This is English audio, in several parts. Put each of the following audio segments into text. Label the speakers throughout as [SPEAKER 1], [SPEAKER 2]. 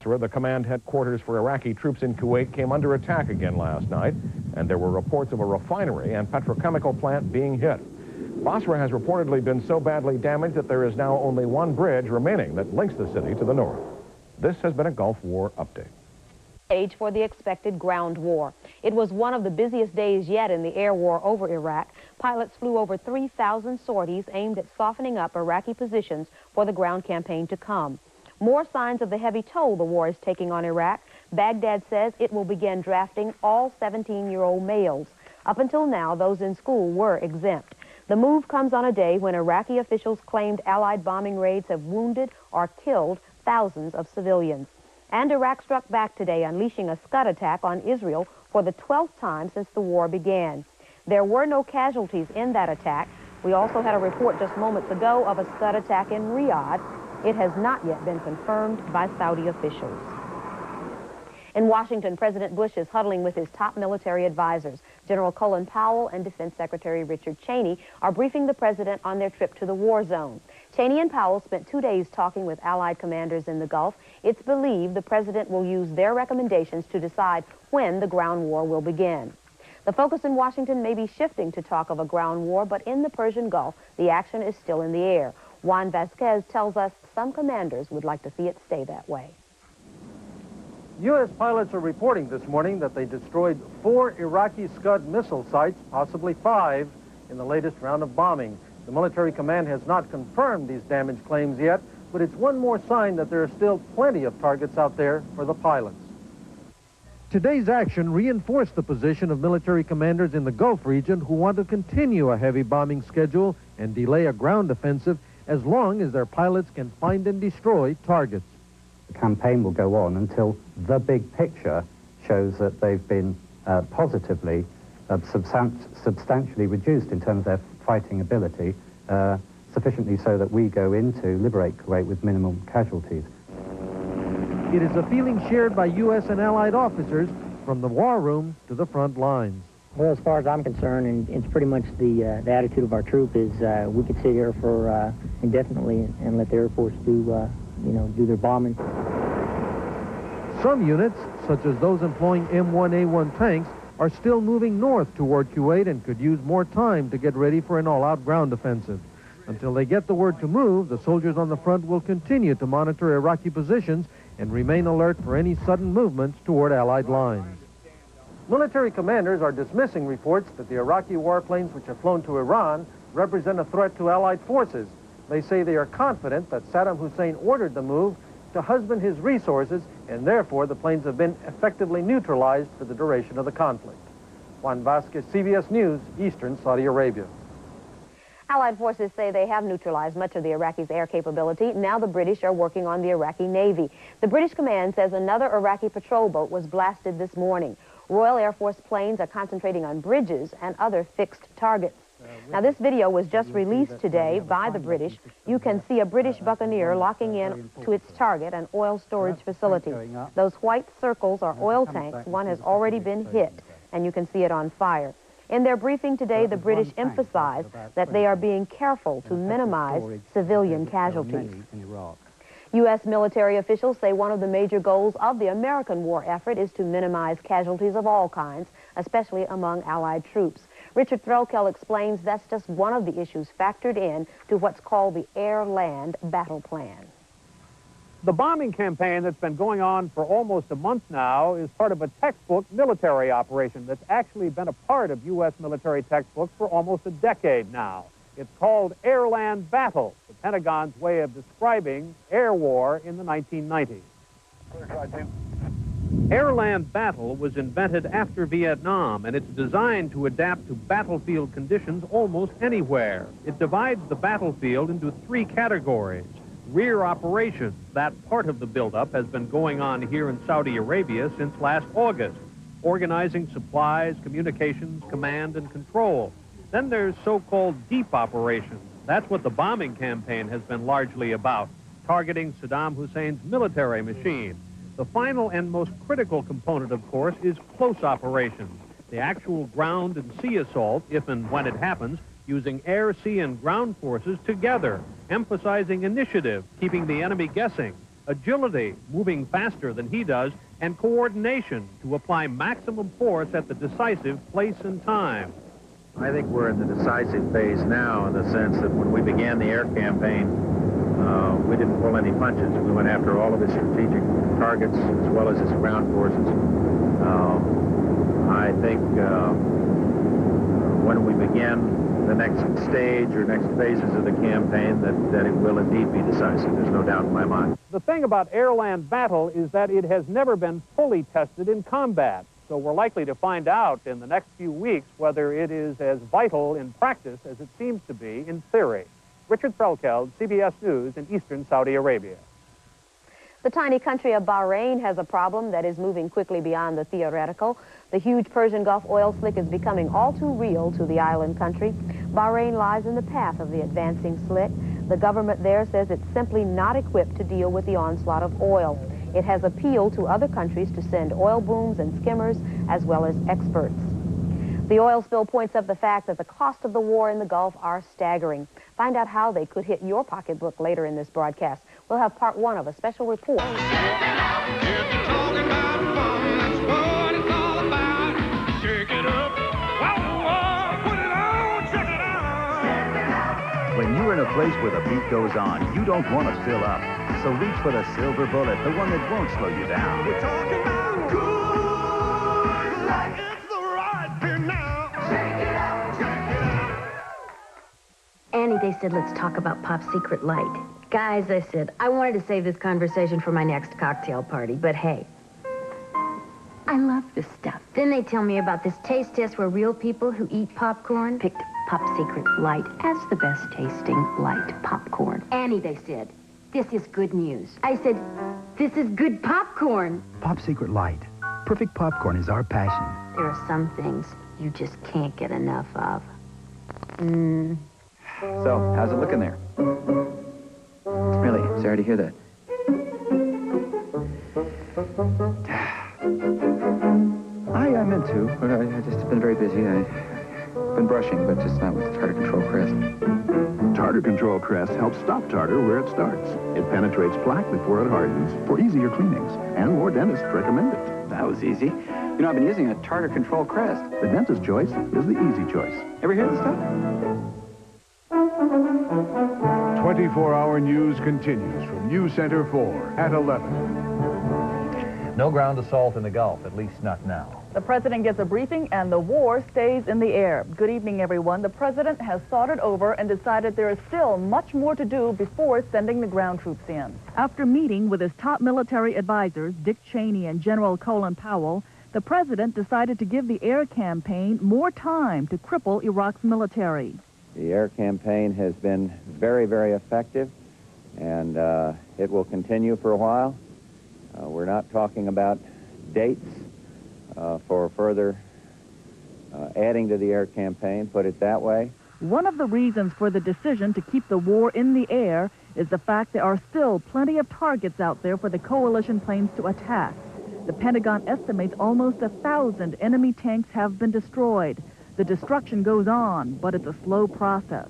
[SPEAKER 1] The command headquarters for Iraqi troops in Kuwait came under attack again last night, and there were reports of a refinery and petrochemical plant being hit. Basra has reportedly been so badly damaged that there is now only one bridge remaining that links the city to the north. This has been a Gulf War update.
[SPEAKER 2] Stage for the expected ground war. It was one of the busiest days yet in the air war over Iraq. Pilots flew over 3,000 sorties aimed at softening up Iraqi positions for the ground campaign to come. More signs of the heavy toll the war is taking on Iraq. Baghdad says it will begin drafting all 17-year-old males. Up until now, those in school were exempt. The move comes on a day when Iraqi officials claimed Allied bombing raids have wounded or killed thousands of civilians. And Iraq struck back today, unleashing a Scud attack on Israel for the 12th time since the war began. There were no casualties in that attack. We also had a report just moments ago of a Scud attack in Riyadh. It has not yet been confirmed by Saudi officials. In Washington, President Bush is huddling with his top military advisors. General Colin Powell and Defense Secretary Richard Cheney are briefing the president on their trip to the war zone. Cheney and Powell spent 2 days talking with Allied commanders in the Gulf. It's believed the president will use their recommendations to decide when the ground war will begin. The focus in Washington may be shifting to talk of a ground war, but in the Persian Gulf, the action is still in the air. Juan Vasquez tells us some commanders would like to see it stay that way.
[SPEAKER 3] U.S. pilots are reporting this morning that they destroyed 4 Iraqi Scud missile sites, possibly 5, in the latest round of bombing. The military command has not confirmed these damage claims yet, but it's one more sign that there are still plenty of targets out there for the pilots. Today's action reinforced the position of military commanders in the Gulf region who want to continue a heavy bombing schedule and delay a ground offensive as long as their pilots can find and destroy targets.
[SPEAKER 4] The campaign will go on until the big picture shows that they've been positively, substantially reduced in terms of their fighting ability, sufficiently so that we go in to liberate Kuwait with minimum casualties.
[SPEAKER 3] It is a feeling shared by U.S. and Allied officers from the war room to the front lines.
[SPEAKER 5] Well, as far as I'm concerned, and it's pretty much the attitude of our troop is we could sit here for indefinitely and let the Air Force do their bombing.
[SPEAKER 3] Some units, such as those employing M1A1 tanks, are still moving north toward Kuwait and could use more time to get ready for an all-out ground offensive. Until they get the word to move, the soldiers on the front will continue to monitor Iraqi positions and remain alert for any sudden movements toward Allied lines. Military commanders are dismissing reports that the Iraqi warplanes which have flown to Iran represent a threat to Allied forces. They say they are confident that Saddam Hussein ordered the move to husband his resources, and therefore the planes have been effectively neutralized for the duration of the conflict. Juan Vasquez, CBS News, Eastern Saudi Arabia.
[SPEAKER 2] Allied forces say they have neutralized much of the Iraqis' air capability. Now the British are working on the Iraqi Navy. The British command says another Iraqi patrol boat was blasted this morning. Royal Air Force planes are concentrating on bridges and other fixed targets. Now, this video was just released today by the British. You can see a British Buccaneer locking in to its target, an oil storage facility. Those white circles are oil tanks. One has already been hit, and you can see it on fire. In their briefing today, the British emphasized that they are being careful to minimize civilian casualties. U.S. military officials say one of the major goals of the American war effort is to minimize casualties of all kinds, especially among Allied troops. Richard Threlkeld explains that's just one of the issues factored in to what's called the Air-Land Battle Plan.
[SPEAKER 6] The bombing campaign that's been going on for almost a month now is part of a textbook military operation that's actually been a part of U.S. military textbooks for almost a decade now. It's called Air-Land Battle, the Pentagon's way of describing air war in the 1990s. Air-Land Battle was invented after Vietnam, and it's designed to adapt to battlefield conditions almost anywhere. It divides the battlefield into 3 categories. Rear operations, that part of the buildup has been going on here in Saudi Arabia since last August, organizing supplies, communications, command, and control. Then there's so-called deep operations. That's what the bombing campaign has been largely about, targeting Saddam Hussein's military machine. The final and most critical component, of course, is close operations, the actual ground and sea assault, if and when it happens, using air, sea, and ground forces together, emphasizing initiative, keeping the enemy guessing. agility, moving faster than he does, and coordination to apply maximum force at the decisive place and time.
[SPEAKER 7] I think we're in the decisive phase now in the sense that when we began the air campaign, we didn't pull any punches. We went after all of his strategic targets as well as his ground forces. I think when we begin the next stage or next phases of the campaign, that it will indeed be decisive. There's no doubt in my mind.
[SPEAKER 6] The thing about air-land battle is that it has never been fully tested in combat. So we're likely to find out in the next few weeks whether it is as vital in practice as it seems to be in theory. Richard Threlkeld, CBS News in eastern Saudi Arabia.
[SPEAKER 2] The tiny country of Bahrain has a problem that is moving quickly beyond the theoretical. The huge Persian Gulf oil slick is becoming all too real to the island country. Bahrain lies in the path of the advancing slick. The government there says it's simply not equipped to deal with the onslaught of oil. It has appealed to other countries to send oil booms and skimmers as well as experts. The oil spill points up the fact that the cost of the war in the Gulf are staggering. Find out how they could hit your pocketbook later in this broadcast. We'll have part one of a special report.
[SPEAKER 8] When you're in a place where the beat goes on, you don't want to fill up. So reach for the silver bullet, the one that won't slow you down.
[SPEAKER 9] We're talking about good, like it's the right beer now. Check it out, check it out.
[SPEAKER 10] Annie, they said, let's talk about Pop Secret Light. Guys, I said, I wanted to save this conversation for my next cocktail party, but hey, I love this stuff. Then they tell me about this taste test where real people who eat popcorn picked Pop Secret Light as the best tasting light popcorn. Annie, they said, this is good news. I said, this is good popcorn.
[SPEAKER 8] Pop Secret Light. Perfect popcorn is our passion.
[SPEAKER 10] There are some things you just can't get enough of.
[SPEAKER 11] So, how's it looking there? Really, sorry to hear that. I'm into, but I've just been very busy. I've been brushing, but just not with the Tartar Control Crest.
[SPEAKER 12] Tartar Control Crest helps stop tartar where it starts. It penetrates plaque before it hardens for easier cleanings, and more dentists recommend it.
[SPEAKER 11] That was easy. You know, I've been using a Tartar Control Crest.
[SPEAKER 12] The dentist's choice is the easy choice.
[SPEAKER 11] Ever hear this stuff?
[SPEAKER 13] 24-hour news continues from News Center 4 at 11.
[SPEAKER 14] No ground assault in the Gulf, at least not now.
[SPEAKER 15] The president gets a briefing and the war stays in the air. Good evening, everyone. The president has thought it over and decided there is still much more to do before sending the ground troops in. After meeting with his top military advisors, Dick Cheney and General Colin Powell, the president decided to give the air campaign more time to cripple Iraq's military.
[SPEAKER 16] The air campaign has been very, very effective, and it will continue for a while. We're not talking about dates for further adding to the air campaign, put it that way.
[SPEAKER 15] One of the reasons for the decision to keep the war in the air is the fact there are still plenty of targets out there for the coalition planes to attack. The Pentagon estimates almost 1,000 enemy tanks have been destroyed. The destruction goes on, but it's a slow process.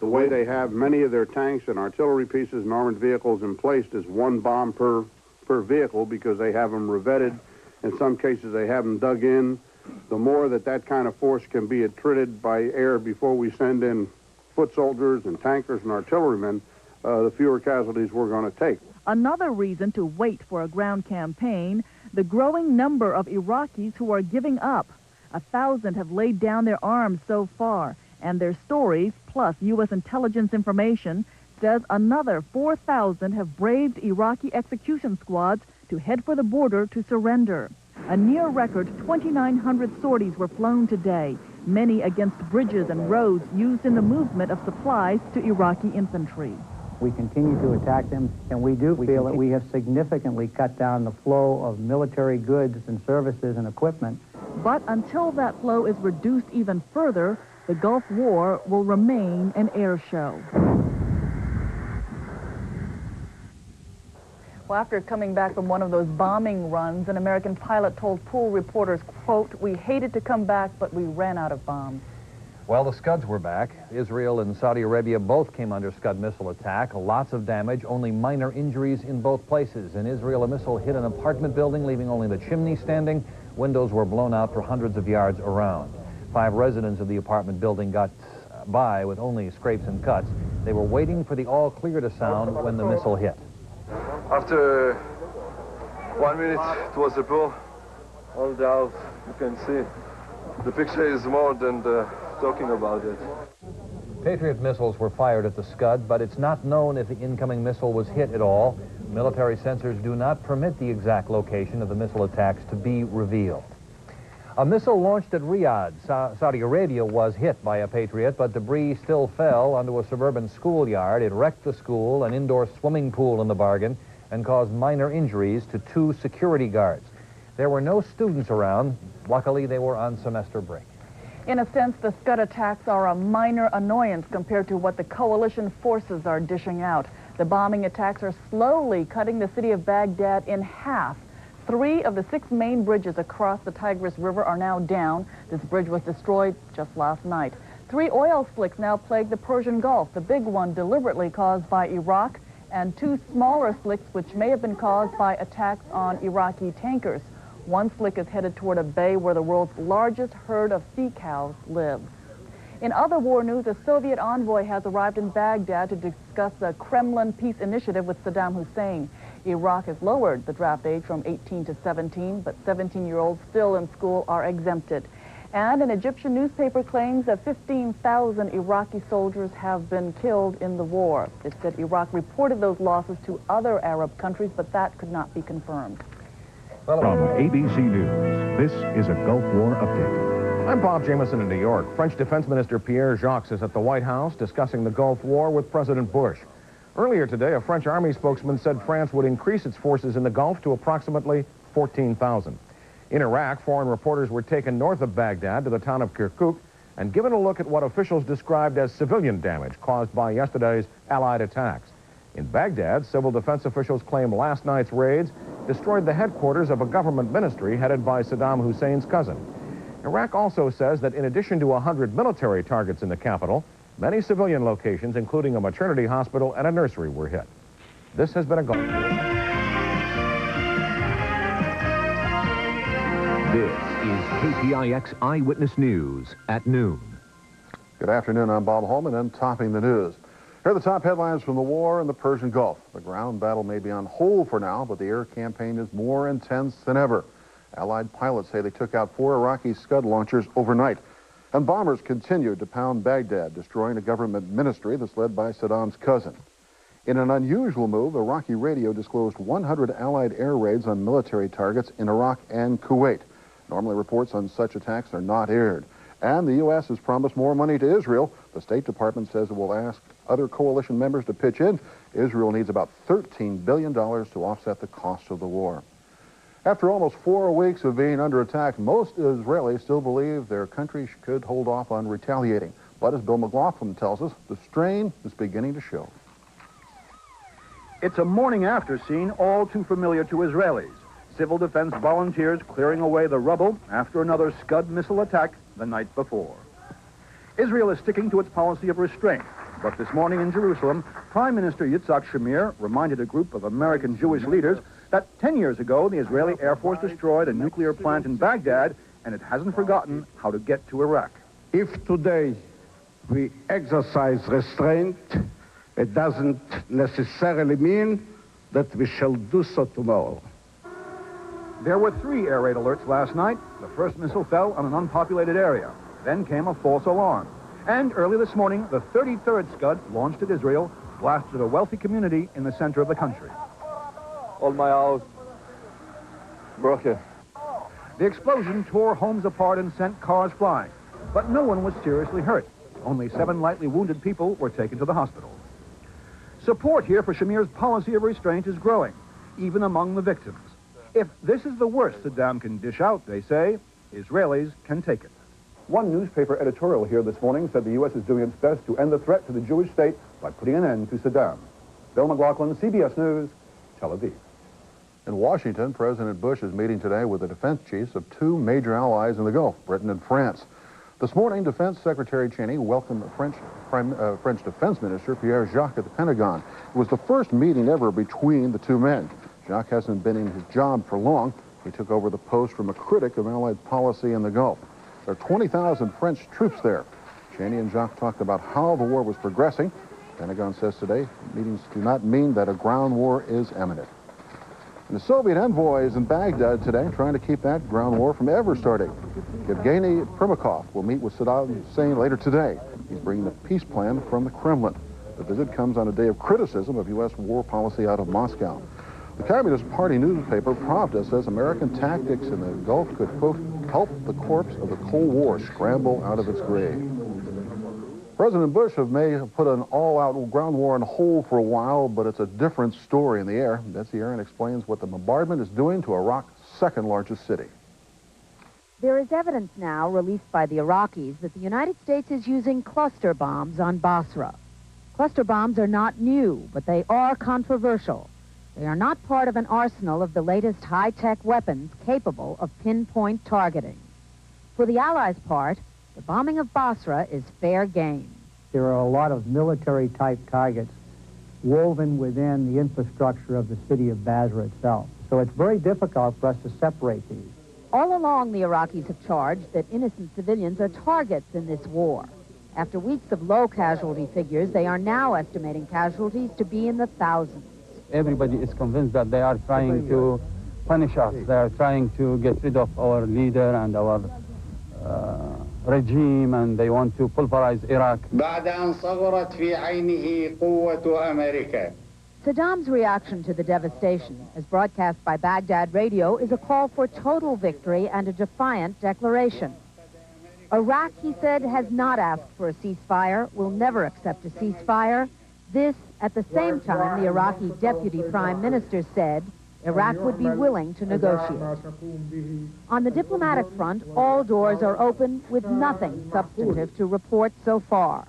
[SPEAKER 17] The way they have many of their tanks and artillery pieces and armored vehicles in place is one bomb per vehicle because they have them revetted. In some cases, they have them dug in. The more that kind of force can be attrited by air before we send in foot soldiers and tankers and artillerymen, the fewer casualties we're going to take.
[SPEAKER 15] Another reason to wait for a ground campaign, the growing number of Iraqis who are giving up. 1,000 have laid down their arms so far, and their stories, plus U.S. intelligence information, says another 4,000 have braved Iraqi execution squads to head for the border to surrender. A near-record 2,900 sorties were flown today, many against bridges and roads used in the movement of supplies to Iraqi infantry.
[SPEAKER 18] We continue to attack them, and we do feel that we have significantly cut down the flow of military goods and services and equipment.
[SPEAKER 15] But until that flow is reduced even further, the Gulf War will remain an air show. Well, after coming back from one of those bombing runs, an American pilot told pool reporters, quote, "We hated to come back, but we ran out of bombs."
[SPEAKER 14] Well, the Scuds were back. Israel and Saudi Arabia both came under Scud missile attack. Lots of damage, only minor injuries in both places. In Israel, a missile hit an apartment building, leaving only the chimney standing. Windows were blown out for hundreds of yards around. 5 residents of the apartment building got by with only scrapes and cuts. They were waiting for the all clear to sound when the missile hit.
[SPEAKER 19] After 1 minute, it was a pull. All the house, you can see. The picture is more than talking about it.
[SPEAKER 14] Patriot missiles were fired at the Scud, but it's not known if the incoming missile was hit at all. Military censors do not permit the exact location of the missile attacks to be revealed. A missile launched at Riyadh, Saudi Arabia, was hit by a Patriot, but debris still fell onto a suburban schoolyard. It wrecked the school, an indoor swimming pool in the bargain, and caused minor injuries to 2 security guards. There were no students around. Luckily, they were on semester break.
[SPEAKER 15] In a sense, the Scud attacks are a minor annoyance compared to what the coalition forces are dishing out. The bombing attacks are slowly cutting the city of Baghdad in half. 3 of the 6 main bridges across the Tigris River are now down. This bridge was destroyed just last night. 3 oil slicks now plague the Persian Gulf, the big one deliberately caused by Iraq, and 2 smaller slicks which may have been caused by attacks on Iraqi tankers. One slick is headed toward a bay where the world's largest herd of sea cows live. In other war news, a Soviet envoy has arrived in Baghdad to discuss the Kremlin peace initiative with Saddam Hussein. Iraq has lowered the draft age from 18 to 17, but 17-year-olds still in school are exempted. And an Egyptian newspaper claims that 15,000 Iraqi soldiers have been killed in the war. It said Iraq reported those losses to other Arab countries, but that could not be confirmed.
[SPEAKER 1] From ABC News, this is a Gulf War update. I'm Bob Jameson in New York. French Defense Minister Pierre Jacques is at the White House discussing the Gulf War with President Bush. Earlier today, a French Army spokesman said France would increase its forces in the Gulf to approximately 14,000. In Iraq, foreign reporters were taken north of Baghdad to the town of Kirkuk and given a look at what officials described as civilian damage caused by yesterday's Allied attacks. In Baghdad, civil defense officials claim last night's raids destroyed the headquarters of a government ministry headed by Saddam Hussein's cousin. Iraq also says that in addition to 100 military targets in the capital, many civilian locations, including a maternity hospital and a nursery, were hit. This has been a Gulf War.
[SPEAKER 20] This is KPIX Eyewitness News at noon.
[SPEAKER 12] Good afternoon, I'm Bob Holman, and topping the news. Here are the top headlines from the war in the Persian Gulf. The ground battle may be on hold for now, but the air campaign is more intense than ever. Allied pilots say they took out 4 Iraqi Scud launchers overnight. And bombers continued to pound Baghdad, destroying a government ministry that's led by Saddam's cousin. In an unusual move, Iraqi radio disclosed 100 Allied air raids on military targets in Iraq and Kuwait. Normally, reports on such attacks are not aired. And the U.S. has promised more money to Israel. The State Department says it will ask other coalition members to pitch in. Israel needs about $13 billion to offset the cost of the war. After almost 4 weeks of being under attack, most Israelis still believe their country could hold off on retaliating. But as Bill McLaughlin tells us, the strain is beginning to show.
[SPEAKER 21] It's a morning after scene all too familiar to Israelis. Civil defense volunteers clearing away the rubble after another Scud missile attack the night before. Israel is sticking to its policy of restraint, but this morning in Jerusalem, Prime Minister Yitzhak Shamir reminded a group of American Jewish leaders that 10 years ago, the Israeli Air Force destroyed a nuclear plant in Baghdad, and it hasn't forgotten how to get to Iraq.
[SPEAKER 22] If today we exercise restraint, it doesn't necessarily mean that we shall do so tomorrow.
[SPEAKER 21] There were 3 air raid alerts last night. The first missile fell on an unpopulated area. Then came a false alarm. And early this morning, the 33rd Scud, launched at Israel, blasted a wealthy community in the center of the country.
[SPEAKER 19] All my house broken.
[SPEAKER 21] The explosion tore homes apart and sent cars flying. But no one was seriously hurt. Only 7 lightly wounded people were taken to the hospital. Support here for Shamir's policy of restraint is growing, even among the victims. If this is the worst Saddam can dish out, they say, Israelis can take it.
[SPEAKER 23] One newspaper editorial here this morning said the U.S. is doing its best to end the threat to the Jewish state by putting an end to Saddam. Bill McLaughlin, CBS News, Tel Aviv.
[SPEAKER 12] In Washington, President Bush is meeting today with the defense chiefs of 2 major allies in the Gulf, Britain and France. This morning, Defense Secretary Cheney welcomed the French Defense Minister Pierre Jacques at the Pentagon. It was the first meeting ever between the two men. Jacques hasn't been in his job for long. He took over the post from a critic of Allied policy in the Gulf. There are 20,000 French troops there. Cheney and Jacques talked about how the war was progressing. The Pentagon says today meetings do not mean that a ground war is imminent. And the Soviet envoy is in Baghdad today trying to keep that ground war from ever starting. Yevgeny Primakov will meet with Saddam Hussein later today. He's bringing the peace plan from the Kremlin. The visit comes on a day of criticism of U.S. war policy out of Moscow. The Communist Party newspaper Pravda says American tactics in the Gulf could, quote, help the corpse of the Cold War scramble out of its grave. President Bush may have put an all-out ground war on hold for a while, but it's a different story in the air. Betsy Aaron explains what the bombardment is doing to Iraq's second largest city.
[SPEAKER 3] There is evidence now released by the Iraqis that the United States is using cluster bombs on Basra. Cluster bombs are not new, but they are controversial. They are not part of an arsenal of the latest high-tech weapons capable of pinpoint targeting. For the Allies' part, the bombing of Basra is fair game.
[SPEAKER 18] There are a lot of military-type targets woven within the infrastructure of the city of Basra itself. So it's very difficult for us to separate these.
[SPEAKER 3] All along, the Iraqis have charged that innocent civilians are targets in this war. After weeks of low casualty figures, they are now estimating casualties to be in the thousands.
[SPEAKER 4] Everybody is convinced that they are trying to punish us. They are trying to get rid of our leader and our regime, and they want to pulverize Iraq.
[SPEAKER 3] Saddam's reaction to the devastation, as broadcast by Baghdad radio, is a call for total victory and a defiant declaration. Iraq, he said, has not asked for a ceasefire, will never accept a ceasefire. This, at the same time, the Iraqi deputy prime minister said Iraq would be willing to negotiate. On the diplomatic front, all doors are open with nothing substantive to report so far.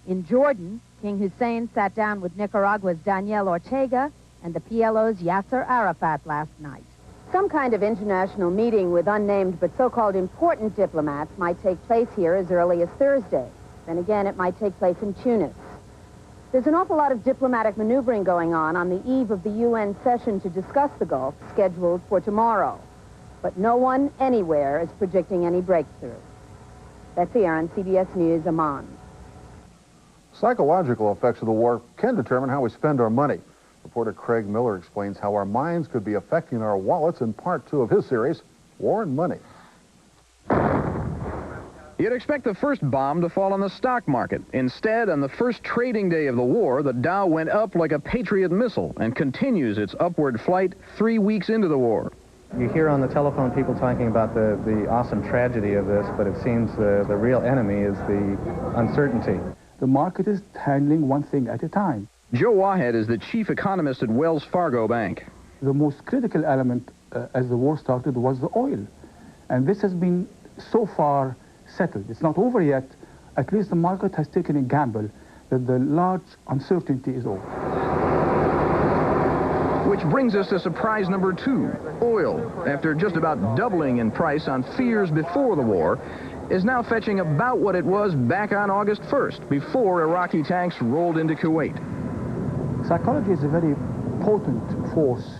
[SPEAKER 3] In Jordan, King Hussein sat down with Nicaragua's Daniel Ortega and the PLO's Yasser Arafat last night. Some kind of international meeting with unnamed but so-called important diplomats might take place here as early as Thursday. Then again, it might take place in Tunis. There's an awful lot of diplomatic maneuvering going on the eve of the UN session to discuss the Gulf, scheduled for tomorrow. But no one anywhere is predicting any breakthrough. Betsy Aaron, CBS News, Amman.
[SPEAKER 12] Psychological effects of the war can determine how we spend our money. Reporter Craig Miller explains how our minds could be affecting our wallets in part 2 of his series, War and Money.
[SPEAKER 5] You'd expect the first bomb to fall on the stock market. Instead, on the first trading day of the war, the Dow went up like a Patriot missile and continues its upward flight 3 weeks into the war.
[SPEAKER 24] You hear on the telephone people talking about the awesome tragedy of this, but it seems the real enemy is the uncertainty.
[SPEAKER 4] The market is handling one thing at a time.
[SPEAKER 5] Joe Wahed is the chief economist at Wells Fargo Bank.
[SPEAKER 4] The most critical element as the war started was the oil. And this has been so far settled. It's not over yet. At least the market has taken a gamble that the large uncertainty is over.
[SPEAKER 5] Which brings us to surprise number 2. Oil, after just about doubling in price on fears before the war, is now fetching about what it was back on August 1st, before Iraqi tanks rolled into Kuwait.
[SPEAKER 4] Psychology is a very potent force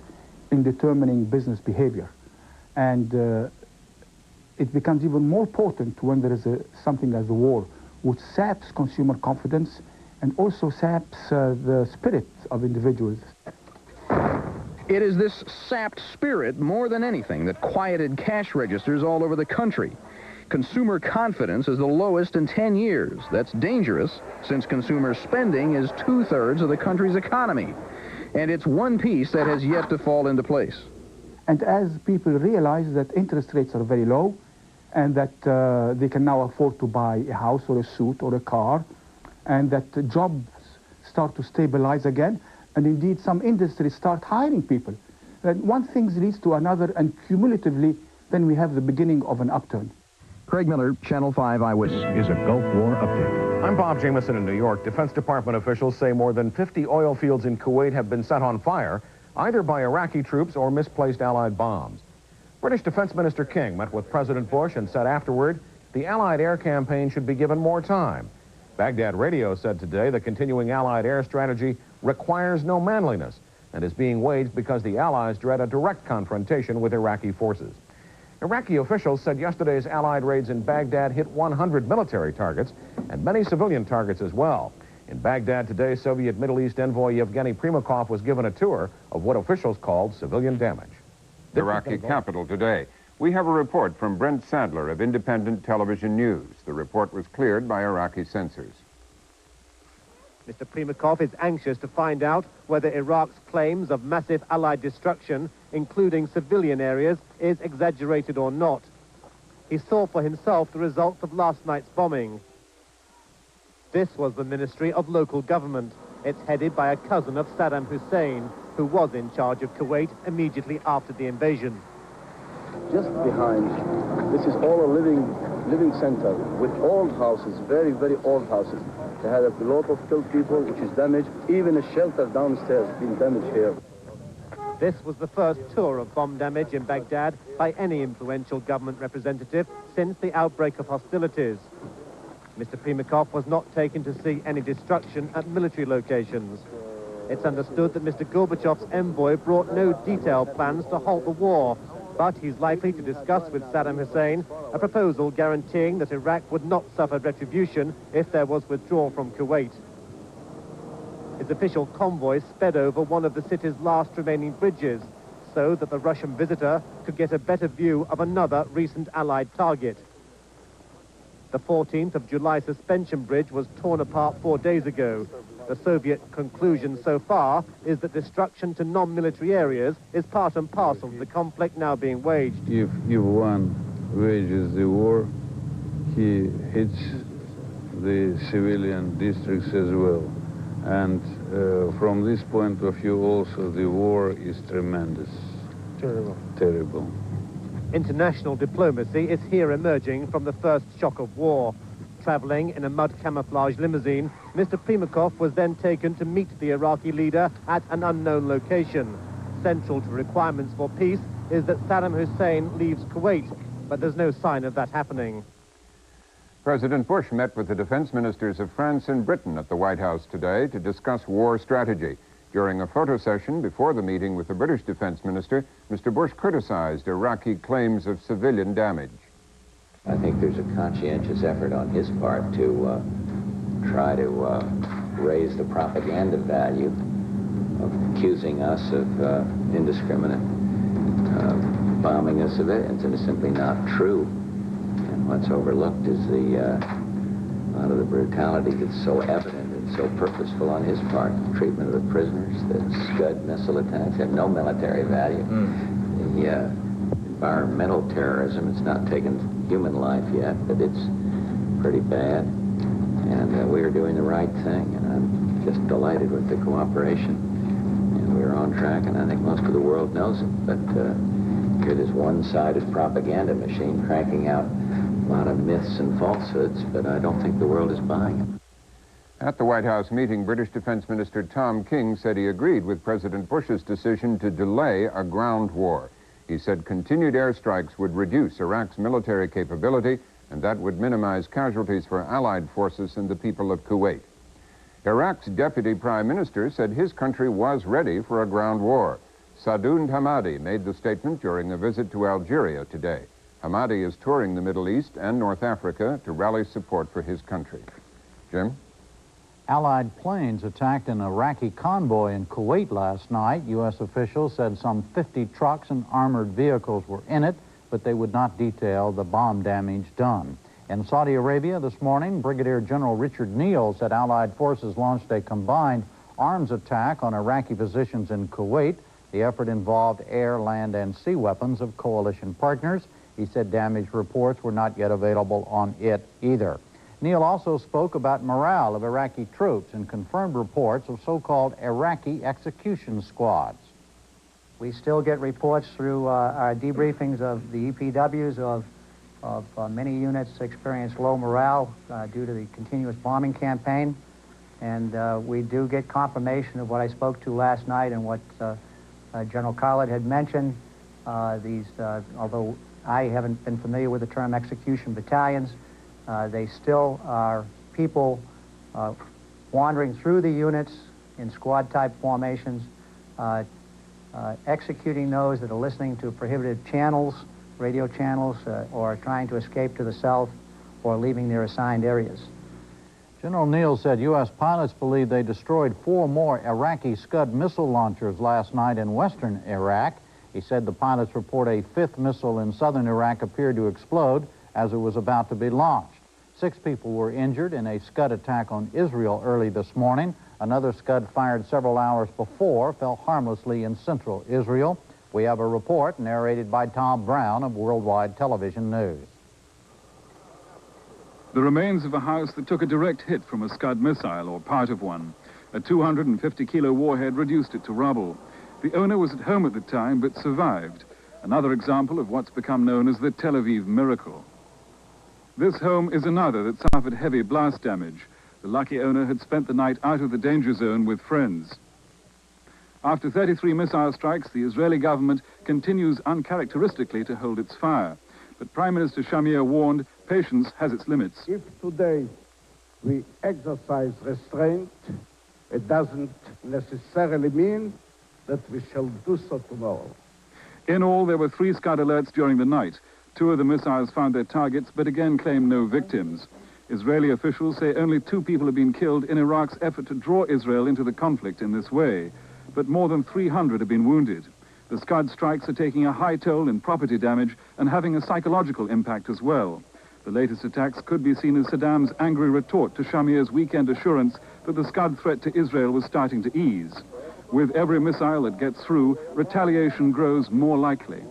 [SPEAKER 4] in determining business behavior. And it becomes even more potent when there is something as a war, which saps consumer confidence and also saps the spirit of individuals.
[SPEAKER 5] It is this sapped spirit, more than anything, that quieted cash registers all over the country. Consumer confidence is the lowest in 10 years. That's dangerous, since consumer spending is 2/3 of the country's economy. And it's one piece that has yet to fall into place.
[SPEAKER 4] And as people realize that interest rates are very low, and that they can now afford to buy a house or a suit or a car, and that jobs start to stabilize again, and indeed some industries start hiring people. And one thing leads to another, and cumulatively, then we have the beginning of an upturn.
[SPEAKER 5] Craig Miller, Channel 5 Eyewitness.
[SPEAKER 20] Is a Gulf War update.
[SPEAKER 1] I'm Bob Jameson in New York. Defense Department officials say more than 50 oil fields in Kuwait have been set on fire, either by Iraqi troops or misplaced Allied bombs. British Defense Minister King met with President Bush and said afterward, the Allied air campaign should be given more time. Baghdad Radio said today the continuing Allied air strategy requires no manliness and is being waged because the Allies dread a direct confrontation with Iraqi forces. Iraqi officials said yesterday's Allied raids in Baghdad hit 100 military targets and many civilian targets as well. In Baghdad today, Soviet Middle East envoy Yevgeny Primakov was given a tour of what officials called civilian damage.
[SPEAKER 2] The Iraqi capital today. We have a report from Brent Sadler of Independent Television News. The report was cleared by Iraqi censors.
[SPEAKER 6] Mr. Primakov is anxious to find out whether Iraq's claims of massive Allied destruction, including civilian areas, is exaggerated or not. He saw for himself the results of last night's bombing. This was the Ministry of Local Government. It's headed by a cousin of Saddam Hussein, who was in charge of Kuwait immediately after the invasion.
[SPEAKER 7] Just behind, this is all a living center with old houses, very, very old houses. They had a lot of killed people, which is damaged. Even a shelter downstairs has been damaged here.
[SPEAKER 6] This was the first tour of bomb damage in Baghdad by any influential government representative since the outbreak of hostilities. Mr. Primakov was not taken to see any destruction at military locations. It's understood that Mr. Gorbachev's envoy brought no detailed plans to halt the war, but he's likely to discuss with Saddam Hussein a proposal guaranteeing that Iraq would not suffer retribution if there was withdrawal from Kuwait. His official convoy sped over one of the city's last remaining bridges so that the Russian visitor could get a better view of another recent Allied target. The 14th of July suspension bridge was torn apart 4 days ago. The Soviet conclusion so far is that destruction to non-military areas is part and parcel of the conflict now being waged.
[SPEAKER 9] If one wages the war, he hits the civilian districts as well. And from this point of view also, the war is tremendous.
[SPEAKER 6] Terrible.
[SPEAKER 9] Terrible.
[SPEAKER 6] International diplomacy is here emerging from the first shock of war. Traveling in a mud camouflage limousine, Mr. Primakov was then taken to meet the Iraqi leader at an unknown location. Central to requirements for peace is that Saddam Hussein leaves Kuwait, but there's no sign of that happening.
[SPEAKER 2] President Bush met with the defense ministers of France and Britain at the White House today to discuss war strategy. During a photo session before the meeting with the British defense minister, Mr. Bush criticized Iraqi claims of civilian damage.
[SPEAKER 16] I think there's a conscientious effort on his part to try to raise the propaganda value of accusing us of indiscriminate bombing of civilians, and it's simply not true. And what's overlooked is a lot of the brutality that's so evident and so purposeful on his part. The treatment of the prisoners, the Scud missile attacks have no military value. The environmental terrorism, it's not taken human life yet, but it's pretty bad. And we are doing the right thing, and I'm just delighted with the cooperation. And we're on track, and I think most of the world knows it. But here this one-sided propaganda machine cranking out a lot of myths and falsehoods, but I don't think the world is buying them.
[SPEAKER 2] At the White House meeting, British Defense Minister Tom King said he agreed with President Bush's decision to delay a ground war. He said continued airstrikes would reduce Iraq's military capability, and that would minimize casualties for Allied forces and the people of Kuwait. Iraq's deputy prime minister said his country was ready for a ground war. Sadoun Hamadi made the statement during a visit to Algeria today. Hamadi is touring the Middle East and North Africa to rally support for his country. Jim?
[SPEAKER 25] Allied planes attacked an Iraqi convoy in Kuwait last night. U.S. officials said some 50 trucks and armored vehicles were in it, but they would not detail the bomb damage done. In Saudi Arabia this morning, Brigadier General Richard Neal said Allied forces launched a combined arms attack on Iraqi positions in Kuwait. The effort involved air, land, and sea weapons of coalition partners. He said damage reports were not yet available on it either. Neal also spoke about morale of Iraqi troops and confirmed reports of so-called Iraqi execution squads.
[SPEAKER 18] We still get reports through our debriefings of the EPWs of many units experience low morale due to the continuous bombing campaign. And we do get confirmation of what I spoke to last night and what General Khalid had mentioned. Although I haven't been familiar with the term execution battalions. They still are people wandering through the units in squad-type formations, executing those that are listening to prohibited channels, radio channels, or trying to escape to the south, or leaving their assigned areas.
[SPEAKER 25] General Neal said U.S. pilots believe they destroyed 4 more Iraqi Scud missile launchers last night in western Iraq. He said the pilots report a 5th missile in southern Iraq appeared to explode as it was about to be launched. 6 people were injured in a Scud attack on Israel early this morning. Another Scud fired several hours before fell harmlessly in central Israel. We have a report narrated by Tom Brown of Worldwide Television News.
[SPEAKER 8] The remains of a house that took a direct hit from a Scud missile, or part of one. A 250-kilo warhead reduced it to rubble. The owner was at home at the time, but survived. Another example of what's become known as the Tel Aviv miracle. This home is another that suffered heavy blast damage. The lucky owner had spent the night out of the danger zone with friends. After 33 missile strikes, the Israeli government continues uncharacteristically to hold its fire. But Prime Minister Shamir warned patience has its limits.
[SPEAKER 22] If today we exercise restraint, it doesn't necessarily mean that we shall do so tomorrow.
[SPEAKER 8] In all, there were 3 Scud alerts during the night. 2 of the missiles found their targets, but again claimed no victims. Israeli officials say only 2 people have been killed in Iraq's effort to draw Israel into the conflict in this way. But more than 300 have been wounded. The Scud strikes are taking a high toll in property damage and having a psychological impact as well. The latest attacks could be seen as Saddam's angry retort to Shamir's weekend assurance that the Scud threat to Israel was starting to ease. With every missile that gets through, retaliation grows more likely.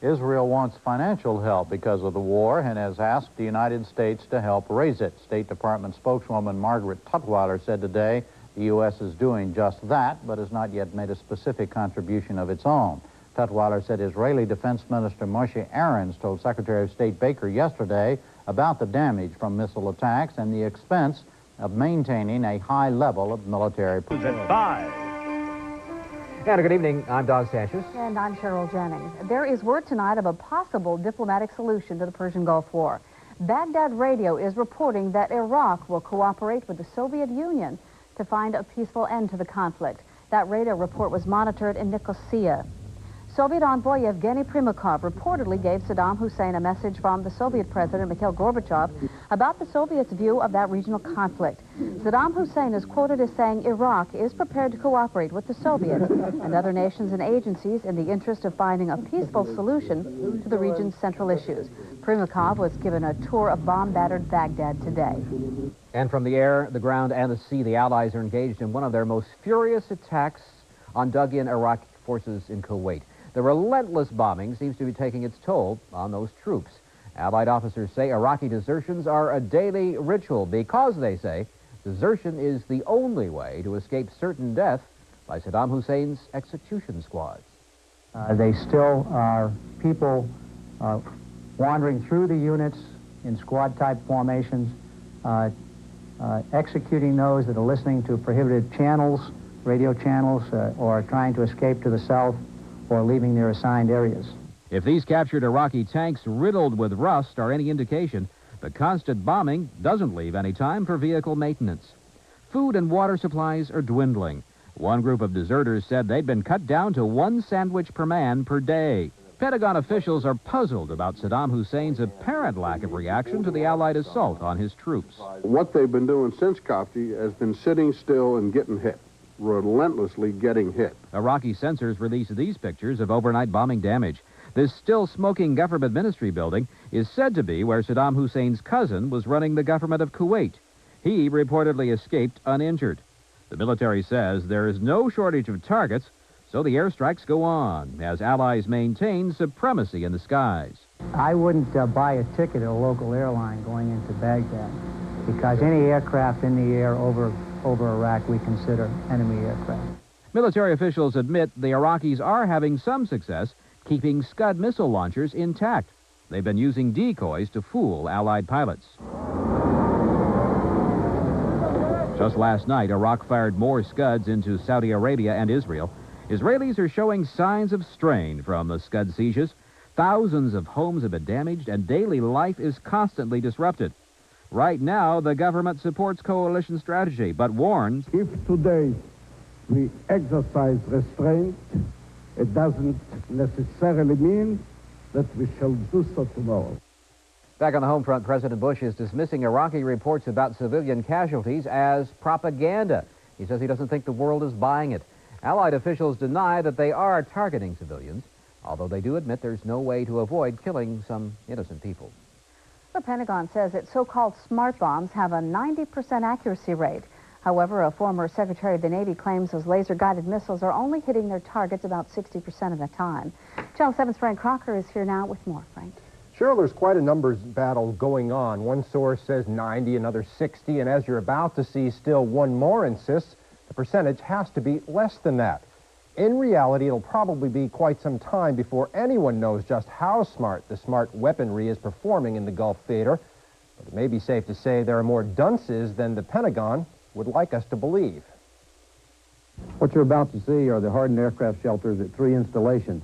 [SPEAKER 25] Israel wants financial help because of the war and has asked the United States to help raise it. State Department spokeswoman Margaret Tutwiler said today the U.S. is doing just that, but has not yet made a specific contribution of its own. Tutwiler said Israeli Defense Minister Moshe Aarons told Secretary of State Baker yesterday about the damage from missile attacks and the expense of maintaining a high level of military
[SPEAKER 20] And good evening, I'm Don Sanchez.
[SPEAKER 3] And I'm Cheryl Jennings. There is word tonight of a possible diplomatic solution to the Persian Gulf War. Baghdad Radio is reporting that Iraq will cooperate with the Soviet Union to find a peaceful end to the conflict. That radio report was monitored in Nicosia. Soviet envoy Yevgeny Primakov reportedly gave Saddam Hussein a message from the Soviet President Mikhail Gorbachev about the Soviets' view of that regional conflict. Saddam Hussein is quoted as saying Iraq is prepared to cooperate with the Soviets and other nations and agencies in the interest of finding a peaceful solution to the region's central issues. Primakov was given a tour of bomb-battered Baghdad today.
[SPEAKER 20] And from the air, the ground, and the sea, the Allies are engaged in one of their most furious attacks on dug-in Iraqi forces in Kuwait. The relentless bombing seems to be taking its toll on those troops. Allied officers say Iraqi desertions are a daily ritual because, they say, desertion is the only way to escape certain death by Saddam Hussein's execution squads.
[SPEAKER 18] They still are people wandering through the units in squad-type formations, executing those that are listening to prohibited channels, radio channels, or trying to escape to the south, or leaving their assigned areas.
[SPEAKER 20] If these captured Iraqi tanks riddled with rust are any indication, the constant bombing doesn't leave any time for vehicle maintenance. Food and water supplies are dwindling. One group of deserters said they'd been cut down to 1 sandwich per man per day. Pentagon officials are puzzled about Saddam Hussein's apparent lack of reaction to the Allied assault on his troops.
[SPEAKER 22] What they've been doing since Qafti has been sitting still and getting hit, relentlessly getting hit.
[SPEAKER 20] Iraqi censors released these pictures of overnight bombing damage. This still-smoking government ministry building is said to be where Saddam Hussein's cousin was running the government of Kuwait. He reportedly escaped uninjured. The military says there is no shortage of targets, so the airstrikes go on as allies maintain supremacy in the skies.
[SPEAKER 18] I wouldn't buy a ticket at a local airline going into Baghdad because any aircraft in the air over Iraq we consider enemy aircraft.
[SPEAKER 20] Military officials admit the Iraqis are having some success keeping Scud missile launchers intact. They've been using decoys to fool Allied pilots. Just last night, Iraq fired more Scuds into Saudi Arabia and Israel. Israelis are showing signs of strain from the Scud sieges.
[SPEAKER 10] Thousands of homes have been damaged, and daily life is constantly disrupted. Right now, the government supports coalition strategy, but warns...
[SPEAKER 22] If today we exercise restraint, it doesn't necessarily mean that we shall do so tomorrow.
[SPEAKER 20] Back on the home front, President Bush is dismissing Iraqi reports about civilian casualties as propaganda. He says he doesn't think the world is buying it. Allied officials deny that they are targeting civilians, although they do admit there's no way to avoid killing some innocent people.
[SPEAKER 11] The Pentagon says its so-called smart bombs have a 90% accuracy rate. However, a former Secretary of the Navy claims those laser-guided missiles are only hitting their targets about 60% of the time. Channel 7's Frank Crocker is here now with more. Frank.
[SPEAKER 13] Cheryl, there's quite a numbers battle going on. One source says 90, another 60, and as you're about to see, still one more insists the percentage has to be less than that. In reality, it'll probably be quite some time before anyone knows just how smart the smart weaponry is performing in the Gulf theater. But it may be safe to say there are more dunces than the Pentagon would like us to believe.
[SPEAKER 14] What you're about to see are the hardened aircraft shelters at 3 installations.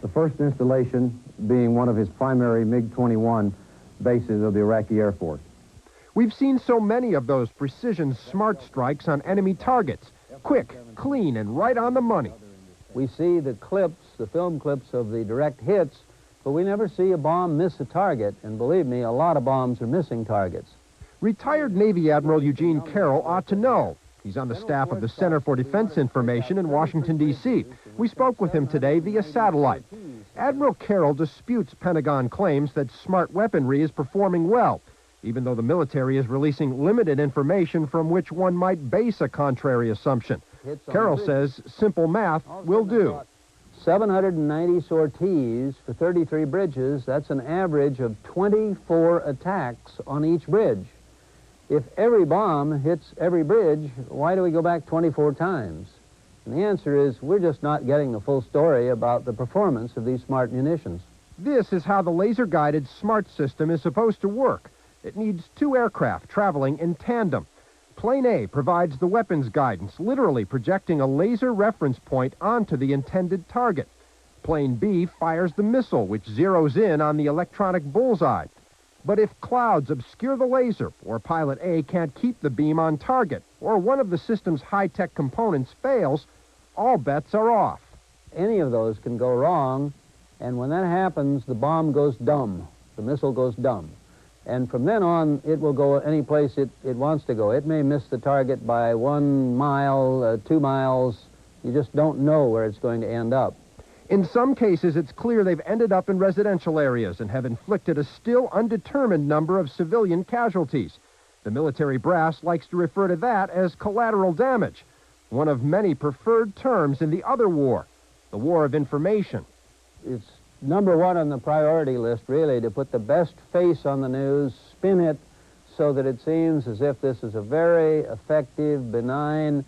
[SPEAKER 14] The first installation being one of his primary MiG-21 bases of the Iraqi Air Force.
[SPEAKER 13] We've seen so many of those precision smart strikes on enemy targets. Quick, clean, and right on the money.
[SPEAKER 17] We see the clips, the film clips of the direct hits, but we never see a bomb miss a target. And believe me, a lot of bombs are missing targets.
[SPEAKER 13] Retired Navy Admiral Eugene Carroll ought to know. He's on the staff of the Center for Defense Information in Washington, D.C. We spoke with him today via satellite. Admiral Carroll disputes Pentagon claims that smart weaponry is performing well, even though the military is releasing limited information from which one might base a contrary assumption. Carroll says simple math will do.
[SPEAKER 17] 790 sorties for 33 bridges, that's an average of 24 attacks on each bridge. If every bomb hits every bridge, why do we go back 24 times? And the answer is we're just not getting the full story about the performance of these smart munitions.
[SPEAKER 13] This is how the laser-guided smart system is supposed to work. It needs 2 aircraft traveling in tandem. Plane A provides the weapons guidance, literally projecting a laser reference point onto the intended target. Plane B fires the missile, which zeroes in on the electronic bullseye. But if clouds obscure the laser, or Pilot A can't keep the beam on target, or one of the system's high-tech components fails, all bets are off.
[SPEAKER 17] Any of those can go wrong, and when that happens, the bomb goes dumb. The missile goes dumb. And from then on, it will go any place it wants to go. It may miss the target by 1 mile, 2 miles. You just don't know where it's going to end up.
[SPEAKER 13] In some cases, it's clear they've ended up in residential areas and have inflicted a still undetermined number of civilian casualties. The military brass likes to refer to that as collateral damage, one of many preferred terms in the other war, the war of information.
[SPEAKER 17] It's number one on the priority list, really, to put the best face on the news, spin it so that it seems as if this is a very effective, benign,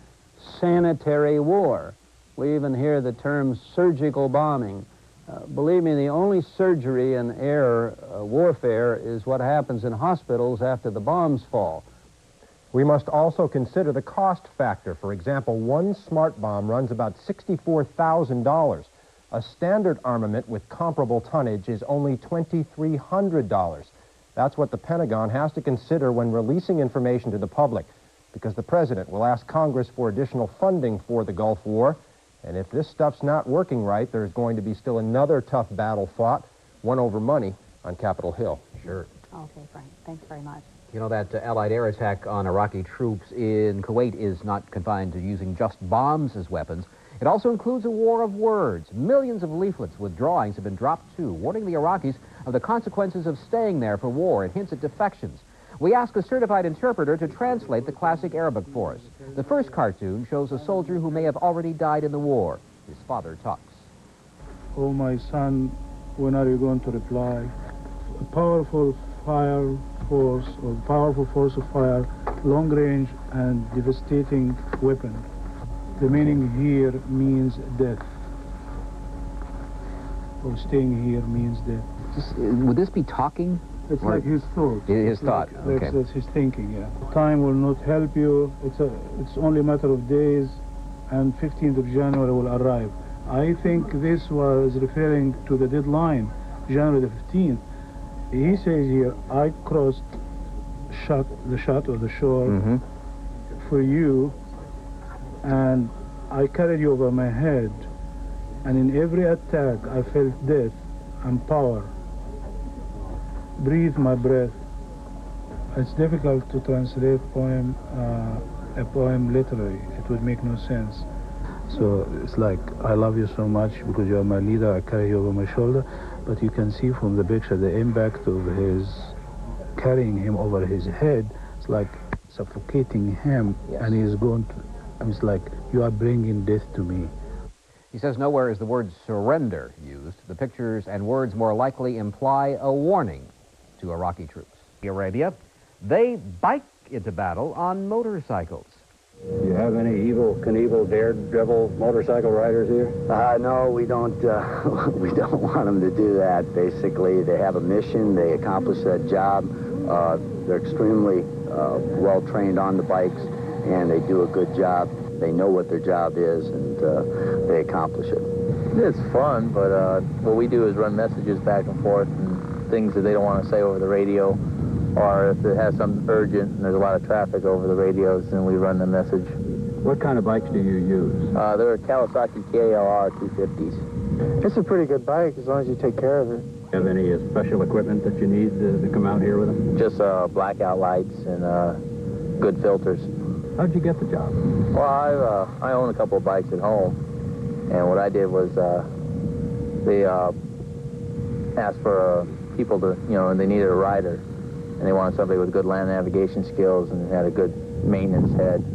[SPEAKER 17] sanitary war. We even hear the term surgical bombing. Believe me, the only surgery in air warfare is what happens in hospitals after the bombs fall.
[SPEAKER 13] We must also consider the cost factor. For example, one smart bomb runs about $64,000. A standard armament with comparable tonnage is only $2,300. That's what the Pentagon has to consider when releasing information to the public, because the President will ask Congress for additional funding for the Gulf War. And if this stuff's not working right, there's going to be still another tough battle fought, one over money, on Capitol Hill. Sure.
[SPEAKER 11] Okay, Frank. Thanks very much.
[SPEAKER 20] You know, that Allied air attack on Iraqi troops in Kuwait is not confined to using just bombs as weapons. It also includes a war of words. Millions of leaflets with drawings have been dropped, too, warning the Iraqis of the consequences of staying there for war. It hints at defections. We ask a certified interpreter to translate the classic Arabic for us. The first cartoon shows a soldier who may have already died in the war. His father talks.
[SPEAKER 26] Oh, my son, when are you going to reply? A powerful fire force, or powerful force of fire, long range and devastating weapon. The meaning here means death. Or staying here means death.
[SPEAKER 20] Would this be talking?
[SPEAKER 26] It's like his thought.
[SPEAKER 20] His thought, okay.
[SPEAKER 26] That's his thinking, yeah. Time will not help you. It's only a matter of days, and 15th of January will arrive. I think this was referring to the deadline, January the 15th. He says here, I crossed the shot or the shore for you, and I carried you over my head, and in every attack I felt death and power. Breathe my breath. It's difficult to translate a poem literally. It would make no sense. So it's like, I love you so much because you are my leader, I carry you over my shoulder, but you can see from the picture the impact of his carrying him over his head. It's like suffocating him, and he's going to, it's like, you are bringing death to me.
[SPEAKER 20] He says nowhere is the word surrender used. The pictures and words more likely imply a warning to Iraqi troops. Arabia, they bike into battle on motorcycles.
[SPEAKER 14] Do you have any evil, Knievel, daredevil motorcycle riders here?
[SPEAKER 12] No, we don't. We don't want them to do that. Basically, they have a mission. They accomplish that job. They're extremely well trained on the bikes, and they do a good job. They know what their job is, and they accomplish it.
[SPEAKER 15] It's fun, but what we do is run messages back and forth and things that they don't want to say over the radio. Or if it has something urgent and there's a lot of traffic over the radios, then we run the message.
[SPEAKER 14] What kind of bikes do you use?
[SPEAKER 15] They're Kawasaki KLR 250s.
[SPEAKER 19] It's a pretty good bike as long as you take care of it.
[SPEAKER 14] Do you have any special equipment that you need to come out here with them?
[SPEAKER 15] Just blackout lights and good filters.
[SPEAKER 14] How'd you get the job?
[SPEAKER 15] Well, I own a couple of bikes at home, and what I did was they asked for people to, and they needed a rider. And they wanted somebody with good land navigation skills and had a good maintenance head.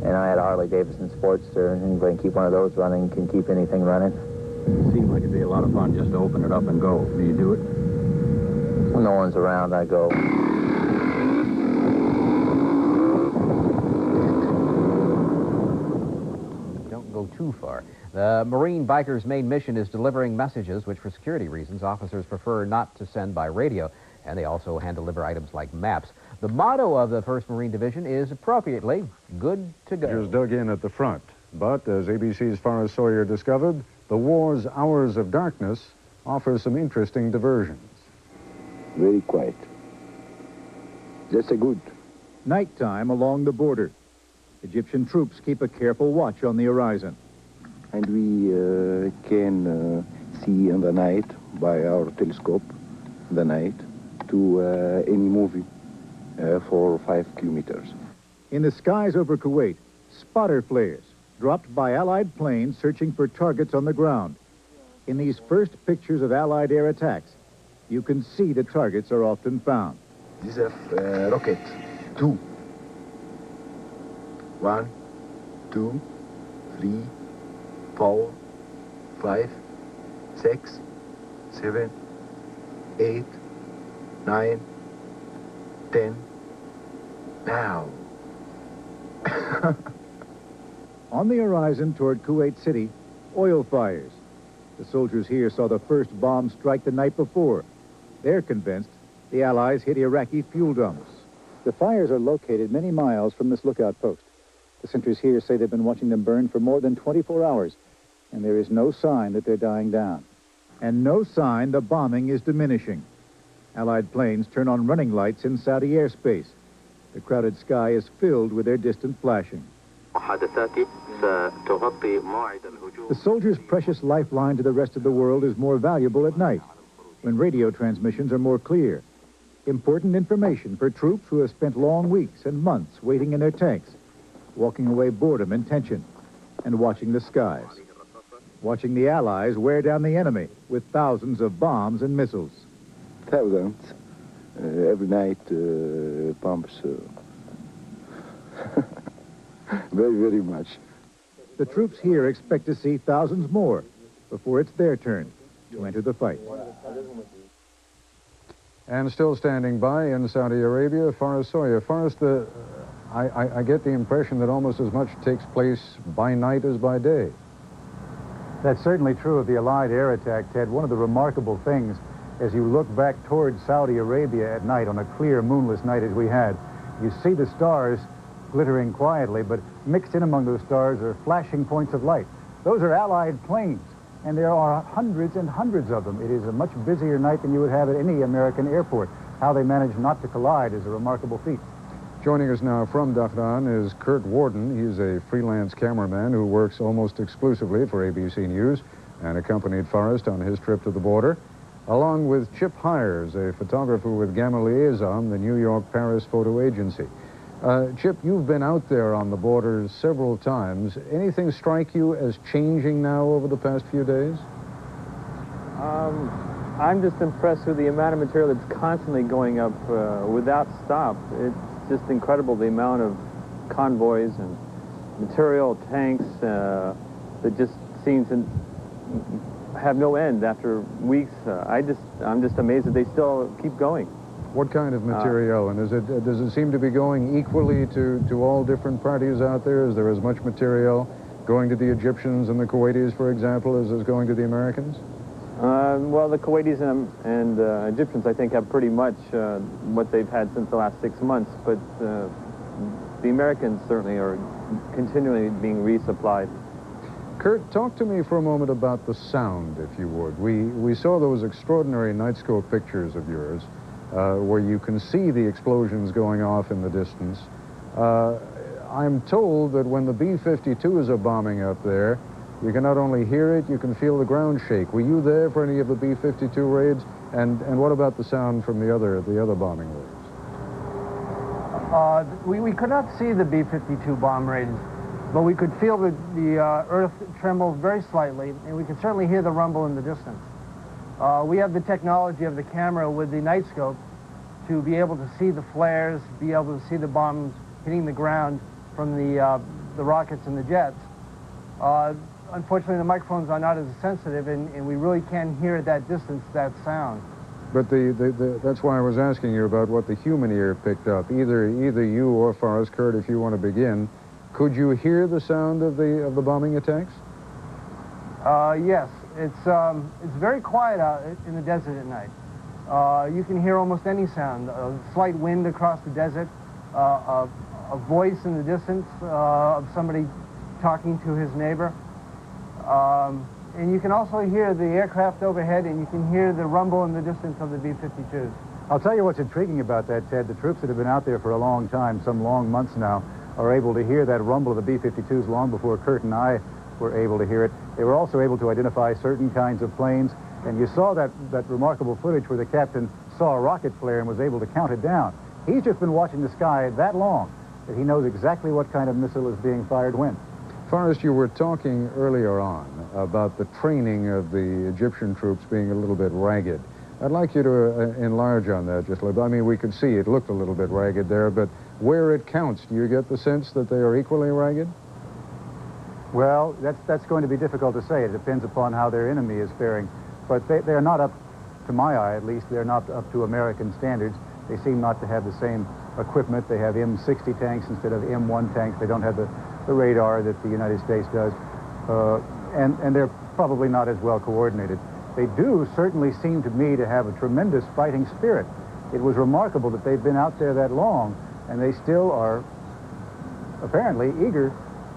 [SPEAKER 15] And I had a Harley-Davidson Sportster, and anybody can keep one of those running, can keep anything running.
[SPEAKER 14] It seemed like it'd be a lot of fun just to open it up and go. Do you do it?
[SPEAKER 15] When no one's around, I go.
[SPEAKER 20] Don't go too far. The Marine bikers' main mission is delivering messages, which for security reasons, officers prefer not to send by radio. And they also hand-deliver items like maps. The motto of the 1st Marine Division is, appropriately, good to go.
[SPEAKER 21] Soldiers dug in at the front. But, as ABC's Forrest Sawyer discovered, the war's hours of darkness offer some interesting diversions.
[SPEAKER 23] Very quiet. That's a good.
[SPEAKER 24] Nighttime along the border. Egyptian troops keep a careful watch on the horizon.
[SPEAKER 23] And we can see in the night by our telescope, the night, to any movie for 5 kilometers.
[SPEAKER 24] In the skies over Kuwait, spotter flares dropped by Allied planes searching for targets on the ground. In these first pictures of Allied air attacks, you can see the targets are often found.
[SPEAKER 23] This is a rocket. 2. 1, 2, 3, 4, 5, 6, 7, 8, 9, 10, now.
[SPEAKER 24] On the horizon toward Kuwait City, oil fires. The soldiers here saw the first bomb strike the night before. They're convinced the Allies hit Iraqi fuel dumps. The fires are located many miles from this lookout post. The sentries here say they've been watching them burn for more than 24 hours, and there is no sign that they're dying down. And no sign the bombing is diminishing. Allied planes turn on running lights in Saudi airspace. The crowded sky is filled with their distant flashing. The soldiers' precious lifeline to the rest of the world is more valuable at night, when radio transmissions are more clear. Important information for troops who have spent long weeks and months waiting in their tanks, walking away boredom and tension, and watching the skies. Watching the Allies wear down the enemy with thousands of bombs and missiles.
[SPEAKER 23] Thousands. Every night, bombs. Very, very much.
[SPEAKER 24] The troops here expect to see thousands more before it's their turn to enter the fight.
[SPEAKER 21] And still standing by in Saudi Arabia, Forrest Sawyer. Forrest, I get the impression that almost as much takes place by night as by day.
[SPEAKER 24] That's certainly true of the Allied air attack, Ted. One of the remarkable things, as you look back towards Saudi Arabia at night, on a clear, moonless night as we had, you see the stars glittering quietly, but mixed in among those stars are flashing points of light. Those are Allied planes, and there are hundreds and hundreds of them. It is a much busier night than you would have at any American airport. How they managed not to collide is a remarkable feat.
[SPEAKER 21] Joining us now from Dahran is Kurt Warden. He's a freelance cameraman who works almost exclusively for ABC News and accompanied Forrest on his trip to the border, along with Chip Hires, a photographer with Gamma Liaison, the New York-Paris photo agency. Chip, you've been out there on the border several times. Anything strike you as changing now over the past few days?
[SPEAKER 1] I'm just impressed with the amount of material that's constantly going up without stop. It's just incredible, the amount of convoys and material tanks that just seems to have no end after weeks. I'm just amazed that they still keep going.
[SPEAKER 21] What kind of material? And does it seem to be going equally to all different parties out there? Is there as much material going to the Egyptians and the Kuwaitis, for example, as is going to the Americans?
[SPEAKER 1] Well, the Kuwaitis and Egyptians, I think, have pretty much what they've had since the last 6 months, but the Americans certainly are continually being resupplied.
[SPEAKER 21] Kurt, talk to me for a moment about the sound, if you would. We saw those extraordinary night-scope pictures of yours where you can see the explosions going off in the distance. I'm told that when the B-52s are bombing up there, you can not only hear it, you can feel the ground shake. Were you there for any of the B-52 raids? And what about the sound from the other bombing raids?
[SPEAKER 4] We could not see the B-52 bomb raids, but we could feel the earth tremble very slightly, and we could certainly hear the rumble in the distance. We have the technology of the camera with the night scope to be able to see the flares, be able to see the bombs hitting the ground from the rockets and the jets. Unfortunately, the microphones are not as sensitive, and we really can hear at that distance that sound.
[SPEAKER 21] But that's why I was asking you about what the human ear picked up. Either you or Forrest, Kurt, if you want to begin, could you hear the sound of the bombing attacks?
[SPEAKER 4] Yes, it's very quiet out in the desert at night. You can hear almost any sound. A slight wind across the desert, a voice in the distance of somebody talking to his neighbor. And you can also hear the aircraft overhead, and you can hear the rumble in the distance of the B-52s.
[SPEAKER 24] I'll tell you what's intriguing about that, Ted. The troops that have been out there for a long time, some long months now, are able to hear that rumble of the B-52s long before Kurt and I were able to hear it. They were also able to identify certain kinds of planes, and you saw that remarkable footage where the captain saw a rocket flare and was able to count it down. He's just been watching the sky that long that he knows exactly what kind of missile is being fired when.
[SPEAKER 21] Forrest, you were talking earlier on about the training of the Egyptian troops being a little bit ragged. I'd like you to enlarge on that just a little bit. I mean, we could see it looked a little bit ragged there, but where it counts, do you get the sense that they are equally ragged?
[SPEAKER 24] Well, that's going to be difficult to say. It depends upon how their enemy is faring. But they're not up, to my eye at least, they're not up to American standards. They seem not to have the same equipment. They have M60 tanks instead of M1 tanks. They don't have the radar that the United States does. And they're probably not as well coordinated. They do certainly seem to me to have a tremendous fighting spirit. It was remarkable that they've been out there that long, and they still are apparently eager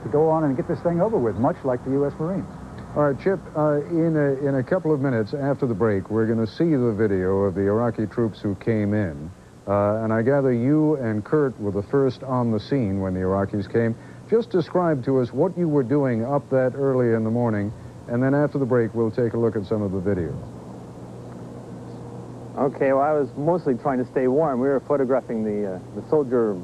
[SPEAKER 24] to go on and get this thing over with, much like the U.S. Marines.
[SPEAKER 21] All right, Chip, in a couple of minutes after the break, we're going to see the video of the Iraqi troops who came in. And I gather you and Kurt were the first on the scene when the Iraqis came. Just describe to us what you were doing up that early in the morning, and then after the break, we'll take a look at some of the video.
[SPEAKER 1] Okay, well, I was mostly trying to stay warm. We were photographing the soldier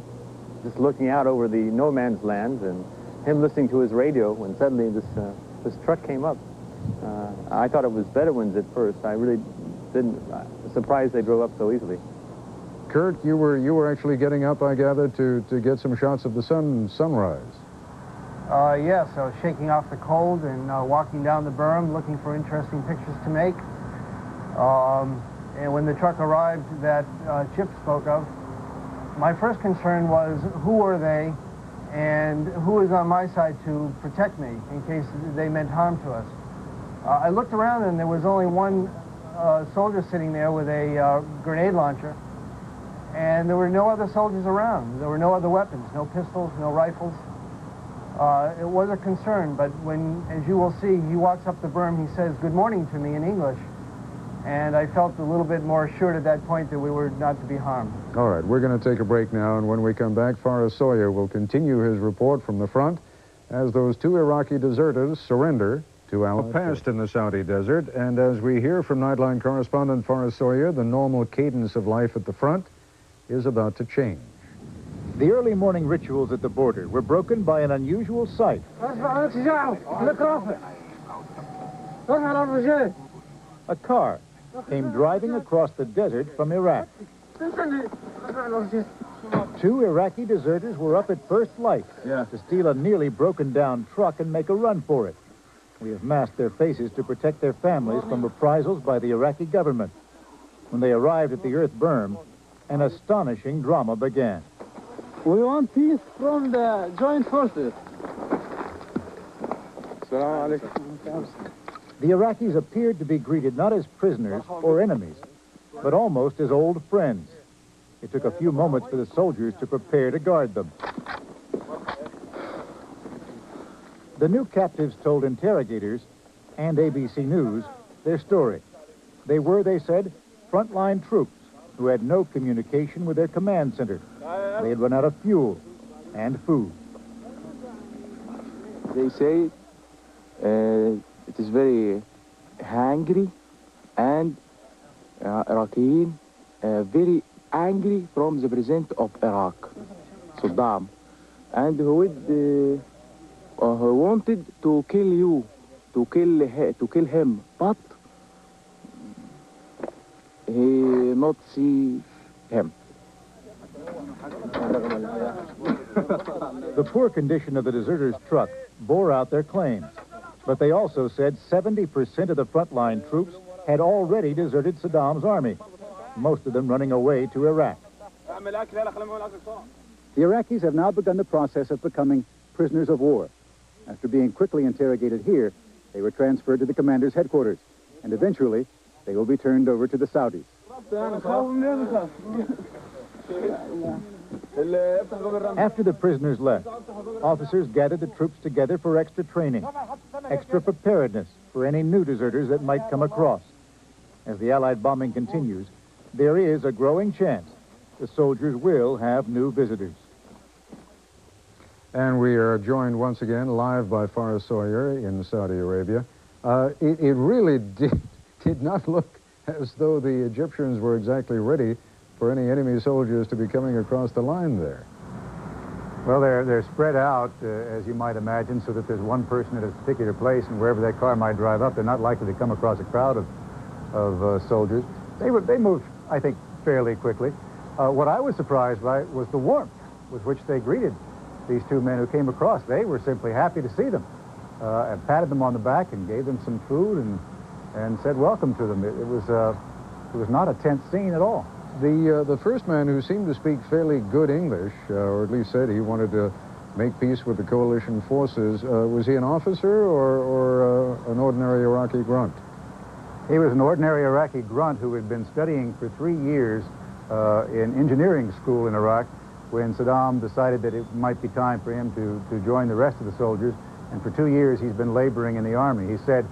[SPEAKER 1] just looking out over the no man's land and him listening to his radio when suddenly this truck came up. I thought it was Bedouins at first. I really didn't, surprised they drove up so easily.
[SPEAKER 21] Kurt, you were actually getting up, I gather, to get some shots of the sunrise.
[SPEAKER 4] Yes, I was shaking off the cold and walking down the berm looking for interesting pictures to make. And when the truck arrived that Chip spoke of, my first concern was who were they and who was on my side to protect me in case they meant harm to us. I looked around and there was only one soldier sitting there with a grenade launcher, and there were no other soldiers around. There were no other weapons, no pistols, no rifles. It was a concern, but when, as you will see, he walks up the berm, he says, "Good morning" to me in English. And I felt a little bit more assured at that point that we were not to be harmed.
[SPEAKER 21] All right, we're going to take a break now, and when we come back, Forrest Sawyer will continue his report from the front as those 2 Iraqi deserters surrender to Allied past in the Saudi desert. And as we hear from Nightline correspondent Forrest Sawyer, the normal cadence of life at the front is about to change.
[SPEAKER 24] The early morning rituals at the border were broken by an unusual sight. A car came driving across the desert from Iraq. 2 Iraqi deserters were up at first light to steal a nearly broken-down truck and make a run for it. We have masked their faces to protect their families from reprisals by the Iraqi government. When they arrived at the earth berm, an astonishing drama began.
[SPEAKER 2] We want peace from the joint forces.
[SPEAKER 24] The Iraqis appeared to be greeted not as prisoners or enemies, but almost as old friends. It took a few moments for the soldiers to prepare to guard them. The new captives told interrogators and ABC News their story. They were, they said, frontline troops who had no communication with their command center. They had run out of fuel and food.
[SPEAKER 23] They say it is very hungry, and Iraqi very angry from the president of Iraq, Saddam, and who wanted to kill you, to kill him, but he not see him.
[SPEAKER 24] The poor condition of the deserters' truck bore out their claims, but they also said 70% of the frontline troops had already deserted Saddam's army, most of them running away to Iraq. The Iraqis have now begun the process of becoming prisoners of war. After being quickly interrogated here, they were transferred to the commander's headquarters, and eventually they will be turned over to the Saudis. After the prisoners left, officers gathered the troops together for extra training, extra preparedness for any new deserters that might come across. As the Allied bombing continues, there is a growing chance the soldiers will have new visitors.
[SPEAKER 21] And we are joined once again live by Forrest Sawyer in Saudi Arabia. It really did not look as though the Egyptians were exactly ready for any enemy soldiers to be coming across the line there.
[SPEAKER 24] Well, they're spread out, as you might imagine, so that there's one person at a particular place, and wherever that car might drive up, they're not likely to come across a crowd of soldiers. They moved, I think, fairly quickly. What I was surprised by was the warmth with which they greeted these 2 men who came across. They were simply happy to see them, and patted them on the back and gave them some food and said welcome to them. It was not a tense scene at all.
[SPEAKER 21] The first man, who seemed to speak fairly good English, or at least said he wanted to make peace with the coalition forces, was he an officer or an ordinary Iraqi grunt?
[SPEAKER 24] He was an ordinary Iraqi grunt who had been studying for 3 years in engineering school in Iraq when Saddam decided that it might be time for him to join the rest of the soldiers. And for 2 years, he's been laboring in the army. He said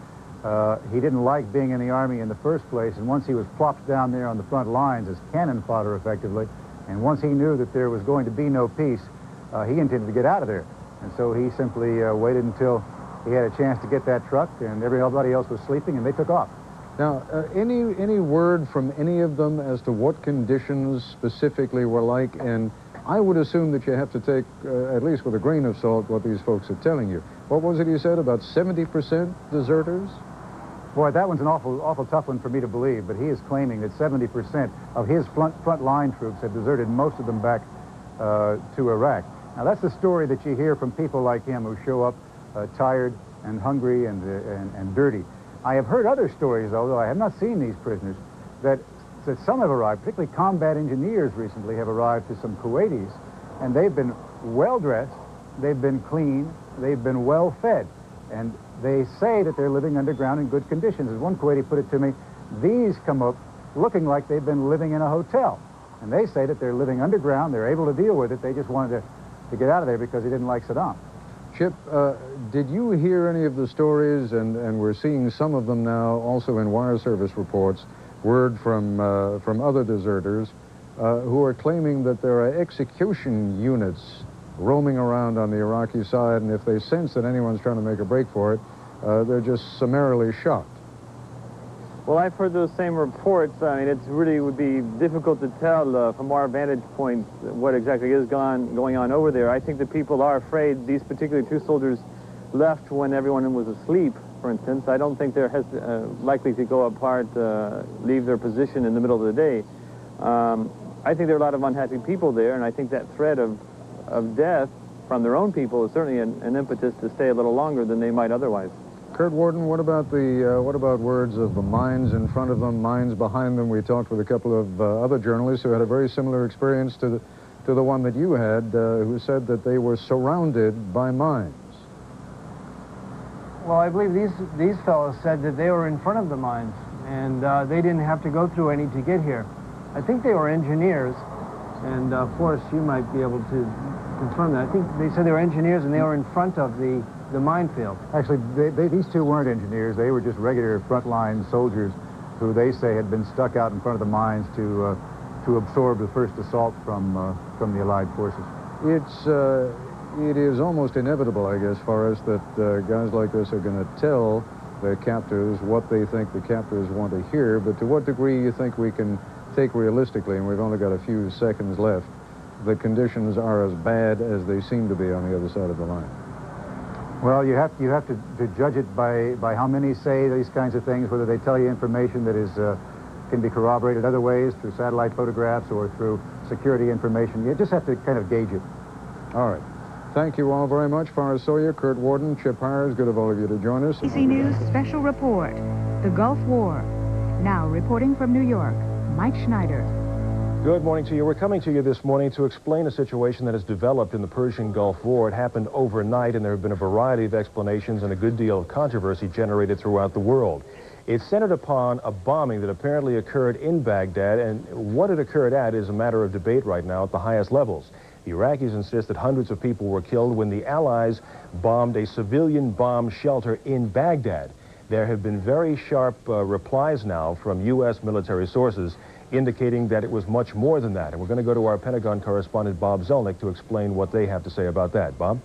[SPEAKER 24] he didn't like being in the army in the first place, and once he was plopped down there on the front lines as cannon fodder, effectively, and once he knew that there was going to be no peace, he intended to get out of there. And so he simply waited until he had a chance to get that truck, and everybody else was sleeping, and they took off.
[SPEAKER 21] Now, any word from any of them as to what conditions specifically were like? And I would assume that you have to take, at least with a grain of salt, what these folks are telling you. What was it you said, about 70% deserters?
[SPEAKER 24] Boy, that one's an awful tough one for me to believe, but he is claiming that 70% of his front line troops had deserted, most of them back to Iraq. Now, that's the story that you hear from people like him who show up tired and hungry and dirty. I have heard other stories, although I have not seen these prisoners, that some have arrived, particularly combat engineers recently have arrived to some Kuwaitis, and they've been well-dressed, they've been clean, they've been well-fed, and they say that they're living underground in good conditions. As one Kuwaiti put it to me, these come up looking like they've been living in a hotel, and they say that they're living underground, they're able to deal with it, they just wanted to get out of there because they didn't like Saddam.
[SPEAKER 21] Chip, did you hear any of the stories, and we're seeing some of them now also in wire service reports, word from other deserters who are claiming that there are execution units roaming around on the Iraqi side, and if they sense that anyone's trying to make a break for it, they're just summarily shot.
[SPEAKER 1] Well, I've heard those same reports. I mean, it really would be difficult to tell from our vantage point what exactly is going on over there. I think the people are afraid. These particular two soldiers left when everyone was asleep, for instance. I don't think they're likely to go apart, leave their position in the middle of the day. I think there are a lot of unhappy people there, and I think that threat of death from their own people is certainly an impetus to stay a little longer than they might otherwise.
[SPEAKER 21] Kurt Worden, what about words of the mines in front of them, mines behind them? We talked with a couple of other journalists who had a very similar experience to the one that you had, who said that they were surrounded by mines.
[SPEAKER 4] Well, I believe these fellows said that they were in front of the mines, and they didn't have to go through any to get here. I think they were engineers, and Forrest, you might be able to confirm that. I think they said they were engineers, and they were in front of the minefield.
[SPEAKER 24] Actually, these two weren't engineers. They were just regular frontline soldiers who they say had been stuck out in front of the mines to absorb the first assault from the Allied forces.
[SPEAKER 21] It is almost inevitable, I guess, Forrest, that guys like this are going to tell their captors what they think the captors want to hear, but to what degree you think we can take realistically, and we've only got a few seconds left, the conditions are as bad as they seem to be on the other side of the line?
[SPEAKER 24] Well, you have to judge it by how many say these kinds of things, whether they tell you information that is can be corroborated other ways through satellite photographs or through security information. You just have to kind of gauge it.
[SPEAKER 21] All right. Thank you all very much. Forrest Sawyer, Kurt Worden, Chip Hires, good of all of you to join us.
[SPEAKER 5] ABC News Special Report, the Gulf War. Now reporting from New York, Mike Schneider.
[SPEAKER 13] Good morning to you. We're coming to you this morning to explain a situation that has developed in the Persian Gulf War. It happened overnight, and there have been a variety of explanations and a good deal of controversy generated throughout the world. It centered upon a bombing that apparently occurred in Baghdad, and what it occurred at is a matter of debate right now at the highest levels. The Iraqis insist that hundreds of people were killed when the Allies bombed a civilian bomb shelter in Baghdad. There have been very sharp replies now from U.S. military sources indicating that it was much more than that. And we're going to go to our Pentagon correspondent, Bob Zelnick, to explain what they have to say about that. Bob?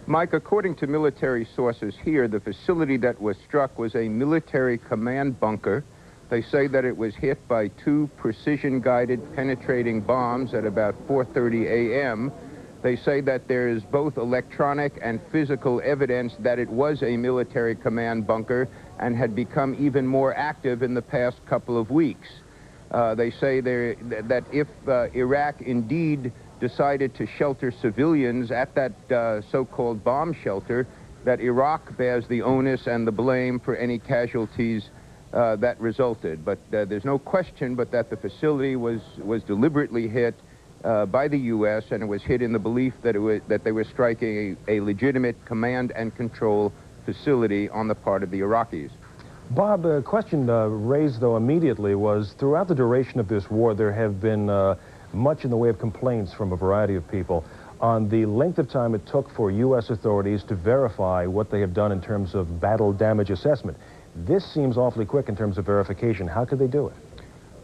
[SPEAKER 6] Mike, according to military sources here, the facility that was struck was a military command bunker. They say that it was hit by two precision-guided penetrating bombs at about 4:30 a.m. They say that there is both electronic and physical evidence that it was a military command bunker and had become even more active in the past couple of weeks. They say that if Iraq indeed decided to shelter civilians at that so-called bomb shelter, that Iraq bears the onus and the blame for any casualties that resulted. But there's no question but that the facility was deliberately hit by the U.S., and it was hit in the belief that they were striking a legitimate command and control facility on the part of the Iraqis.
[SPEAKER 13] Bob, a question raised, though, immediately was, throughout the duration of this war, there have been much in the way of complaints from a variety of people on the length of time it took for U.S. authorities to verify what they have done in terms of battle damage assessment. This seems awfully quick in terms of verification. How could they do it?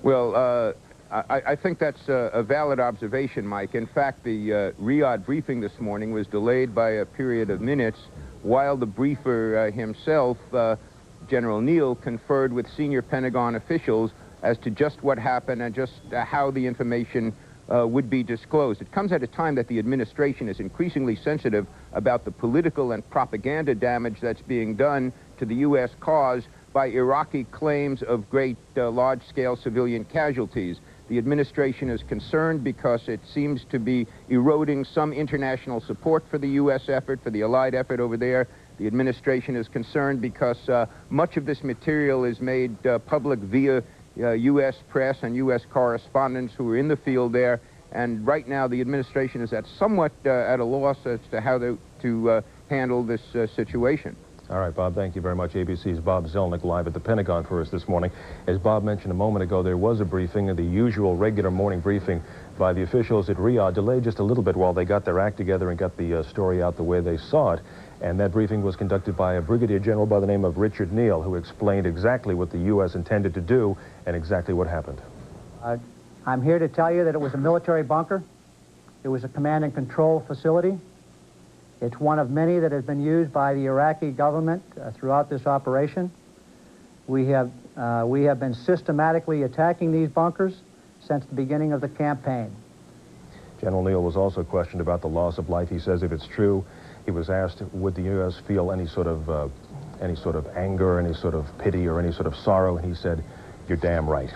[SPEAKER 6] Well, I think that's a valid observation, Mike. In fact, the Riyadh briefing this morning was delayed by a period of minutes while the briefer himself, General Neal, conferred with senior Pentagon officials as to just what happened and just how the information would be disclosed. It comes at a time that the administration is increasingly sensitive about the political and propaganda damage that's being done to the U.S. cause by Iraqi claims of great large-scale civilian casualties. The administration is concerned because it seems to be eroding some international support for the U.S. effort, for the Allied effort over there. The administration is concerned because much of this material is made public via U.S. press and U.S. correspondents who are in the field there. And right now, the administration is somewhat at a loss as to how to handle this situation.
[SPEAKER 13] All right, Bob, thank you very much. ABC's Bob Zelnick live at the Pentagon for us this morning. As Bob mentioned a moment ago, there was a briefing, the usual regular morning briefing by the officials at Riyadh, delayed just a little bit while they got their act together and got the story out the way they saw it. And that briefing was conducted by a brigadier general by the name of Richard Neal, who explained exactly what the U.S. intended to do and exactly what happened.
[SPEAKER 18] I'm here to tell you that it was a military bunker. It was a command and control facility. It's one of many that has been used by the Iraqi government throughout this operation. We have been systematically attacking these bunkers since the beginning of the campaign.
[SPEAKER 13] General Neal was also questioned about the loss of life. He says if it's true, he was asked, would the U.S. feel any sort of anger, any sort of pity, or any sort of sorrow? And he said, you're damn right.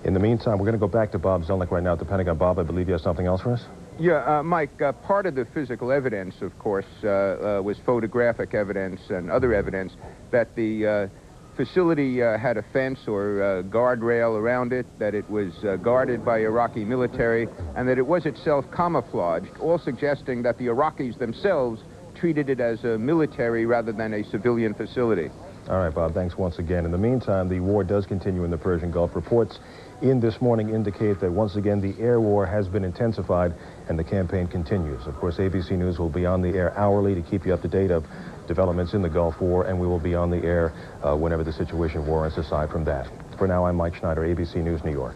[SPEAKER 13] In the meantime, we're going to go back to Bob Zelnick right now at the Pentagon. Bob, I believe you have something else for us?
[SPEAKER 6] Yeah, Mike, part of the physical evidence, of course, was photographic evidence and other evidence that the facility had a fence or guardrail around it, that it was guarded by Iraqi military, and that it was itself camouflaged, all suggesting that the Iraqis themselves treated it as a military rather than a civilian facility.
[SPEAKER 13] All right, Bob, thanks once again. In the meantime, the war does continue in the Persian Gulf. Reports in this morning indicate that once again the air war has been intensified and the campaign continues. Of course, ABC News will be on the air hourly to keep you up to date of developments in the Gulf War, and we will be on the air whenever the situation warrants aside from that. For now, I'm Mike Schneider, ABC News, New York.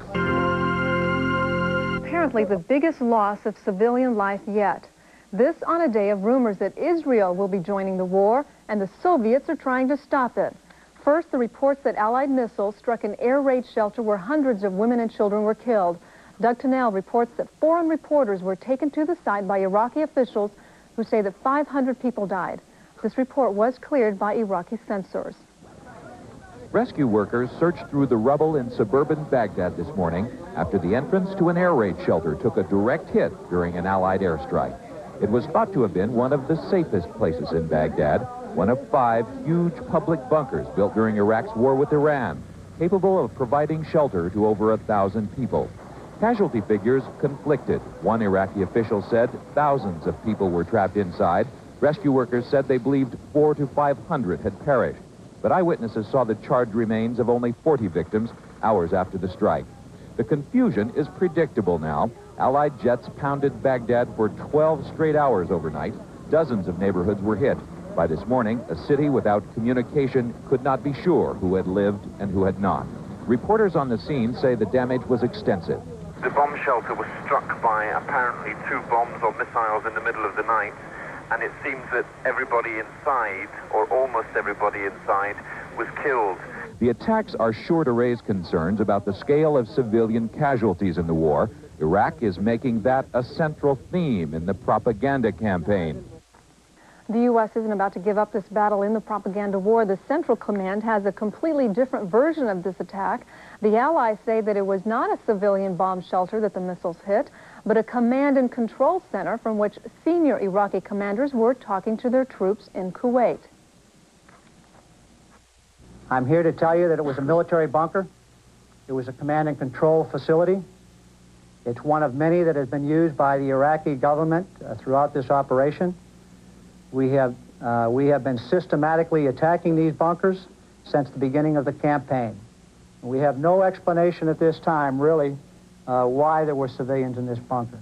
[SPEAKER 3] Apparently the biggest loss of civilian life yet. This on a day of rumors that Israel will be joining the war and the Soviets are trying to stop it. First, the reports that Allied missiles struck an air raid shelter where hundreds of women and children were killed. Doug Tunnell reports that foreign reporters were taken to the site by Iraqi officials who say that 500 people died. This report was cleared by Iraqi censors.
[SPEAKER 7] Rescue workers searched through the rubble in suburban Baghdad this morning after the entrance to an air raid shelter took a direct hit during an Allied airstrike. It was thought to have been one of the safest places in Baghdad, one of 5 huge public bunkers built during Iraq's war with Iran, capable of providing shelter to over 1,000 people. Casualty figures conflicted. One Iraqi official said thousands of people were trapped inside. Rescue workers said they believed 400 to 500 had perished. But eyewitnesses saw the charred remains of only 40 victims hours after the strike. The confusion is predictable now. Allied jets pounded Baghdad for 12 straight hours overnight. Dozens of neighborhoods were hit. By this morning, a city without communication could not be sure who had lived and who had not. Reporters on the scene say the damage was extensive.
[SPEAKER 8] The bomb shelter was struck by apparently 2 bombs or missiles in the middle of the night, and it seems that everybody inside, or almost everybody inside, was killed.
[SPEAKER 7] The attacks are sure to raise concerns about the scale of civilian casualties in the war. Iraq is making that a central theme in the propaganda campaign.
[SPEAKER 3] The U.S. isn't about to give up this battle in the propaganda war. The Central Command has a completely different version of this attack. The Allies say that it was not a civilian bomb shelter that the missiles hit, but a command and control center from which senior Iraqi commanders were talking to their troops in Kuwait.
[SPEAKER 18] I'm here to tell you that it was a military bunker. It was a command and control facility. It's one of many that has been used by the Iraqi government throughout this operation. We have been systematically attacking these bunkers since the beginning of the campaign. We have no explanation at this time, really, why there were civilians in this bunker.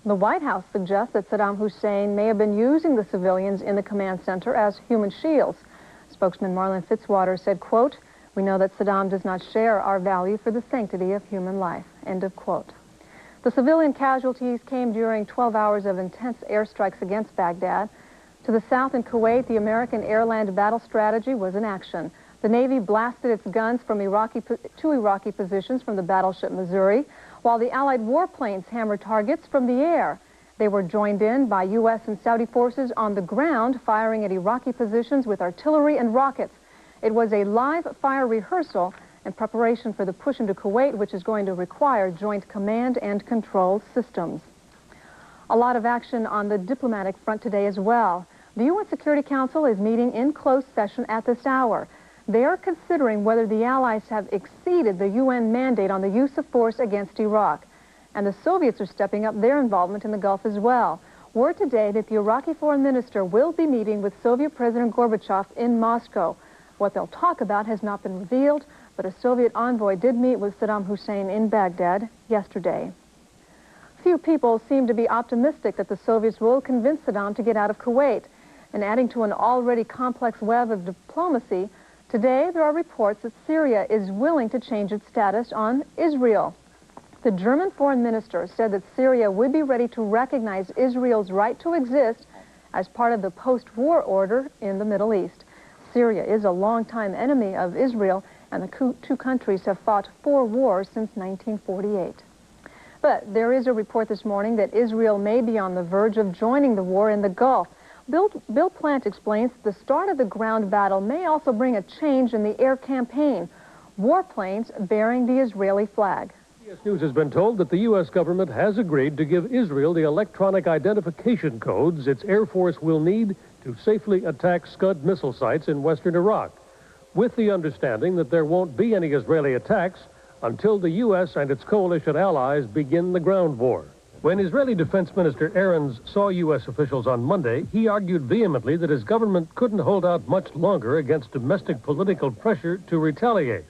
[SPEAKER 3] The White House suggests that Saddam Hussein may have been using the civilians in the command center as human shields. Spokesman Marlon Fitzwater said, quote, "We know that Saddam does not share our value for the sanctity of human life," end of quote. The civilian casualties came during 12 hours of intense airstrikes against Baghdad. To the south in Kuwait, the American air-land battle strategy was in action. The Navy blasted its guns from two Iraqi positions from the battleship Missouri, while the Allied warplanes hammered targets from the air. They were joined in by U.S. and Saudi forces on the ground, firing at Iraqi positions with artillery and rockets. It was a live fire rehearsal in preparation for the push into Kuwait, which is going to require joint command and control systems. A lot of action on the diplomatic front today as well. The UN Security Council is meeting in closed session at this hour. They are considering whether the Allies have exceeded the UN mandate on the use of force against Iraq. And the Soviets are stepping up their involvement in the Gulf as well. Word today that the Iraqi foreign minister will be meeting with Soviet President Gorbachev in Moscow. What they'll talk about has not been revealed, but a Soviet envoy did meet with Saddam Hussein in Baghdad yesterday. Few people seem to be optimistic that the Soviets will convince Saddam to get out of Kuwait. And adding to an already complex web of diplomacy, today there are reports that Syria is willing to change its status on Israel. The German foreign minister said that Syria would be ready to recognize Israel's right to exist as part of the post-war order in the Middle East. Syria is a longtime enemy of Israel, and the two countries have fought 4 wars since 1948. But there is a report this morning that Israel may be on the verge of joining the war in the Gulf. Bill Plant explains that the start of the ground battle may also bring a change in the air campaign. Warplanes bearing the Israeli flag.
[SPEAKER 9] CBS News has been told that the U.S. government has agreed to give Israel the electronic identification codes its Air Force will need to safely attack Scud missile sites in western Iraq, with the understanding that there won't be any Israeli attacks until the U.S. and its coalition allies begin the ground war. When Israeli Defense Minister Aarons saw U.S. officials on Monday, he argued vehemently that his government couldn't hold out much longer against domestic political pressure to retaliate.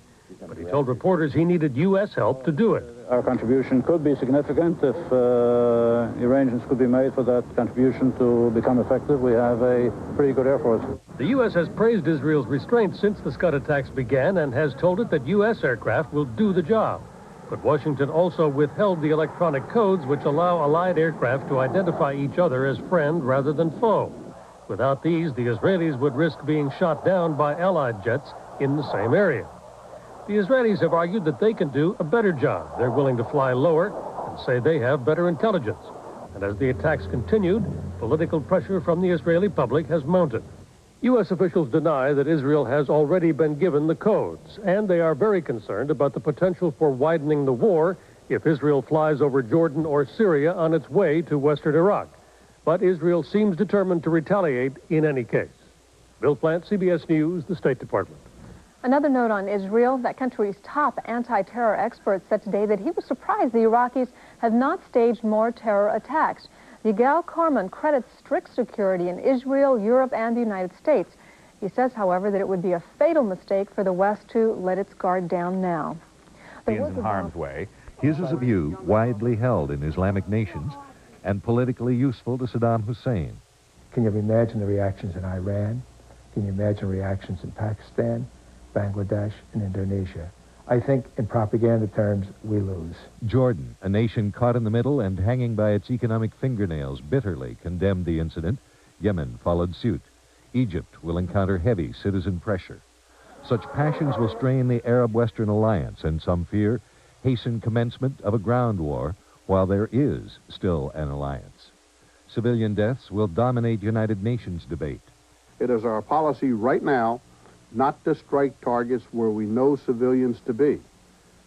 [SPEAKER 9] But he told reporters he needed U.S. help to do it.
[SPEAKER 10] Our contribution could be significant if arrangements could be made for that contribution to become effective. We have a pretty good Air Force.
[SPEAKER 9] The U.S. has praised Israel's restraint since the Scud attacks began and has told it that U.S. aircraft will do the job. But Washington also withheld the electronic codes which allow Allied aircraft to identify each other as friend rather than foe. Without these, the Israelis would risk being shot down by Allied jets in the same area. The Israelis have argued that they can do a better job. They're willing to fly lower and say they have better intelligence. And as the attacks continued, political pressure from the Israeli public has mounted. U.S. officials deny that Israel has already been given the codes, and they are very concerned about the potential for widening the war if Israel flies over Jordan or Syria on its way to western Iraq. But Israel seems determined to retaliate in any case. Bill Plant, CBS News, the State Department.
[SPEAKER 3] Another note on Israel, that country's top anti-terror expert said today that he was surprised the Iraqis have not staged more terror attacks. Yigal Karman credits strict security in Israel, Europe, and the United States. He says, however, that it would be a fatal mistake for the West to let its guard down now.
[SPEAKER 7] In harm's way, his is a view widely held in Islamic nations and politically useful to Saddam Hussein.
[SPEAKER 16] Can you imagine the reactions in Iran? Can you imagine reactions in Pakistan, Bangladesh, and Indonesia? I think in propaganda terms, we lose.
[SPEAKER 7] Jordan, a nation caught in the middle and hanging by its economic fingernails, bitterly condemned the incident. Yemen followed suit. Egypt will encounter heavy citizen pressure. Such passions will strain the Arab Western Alliance and, some fear, hasten commencement of a ground war while there is still an alliance. Civilian deaths will dominate United Nations debate.
[SPEAKER 17] It is our policy right now not to strike targets where we know civilians to be.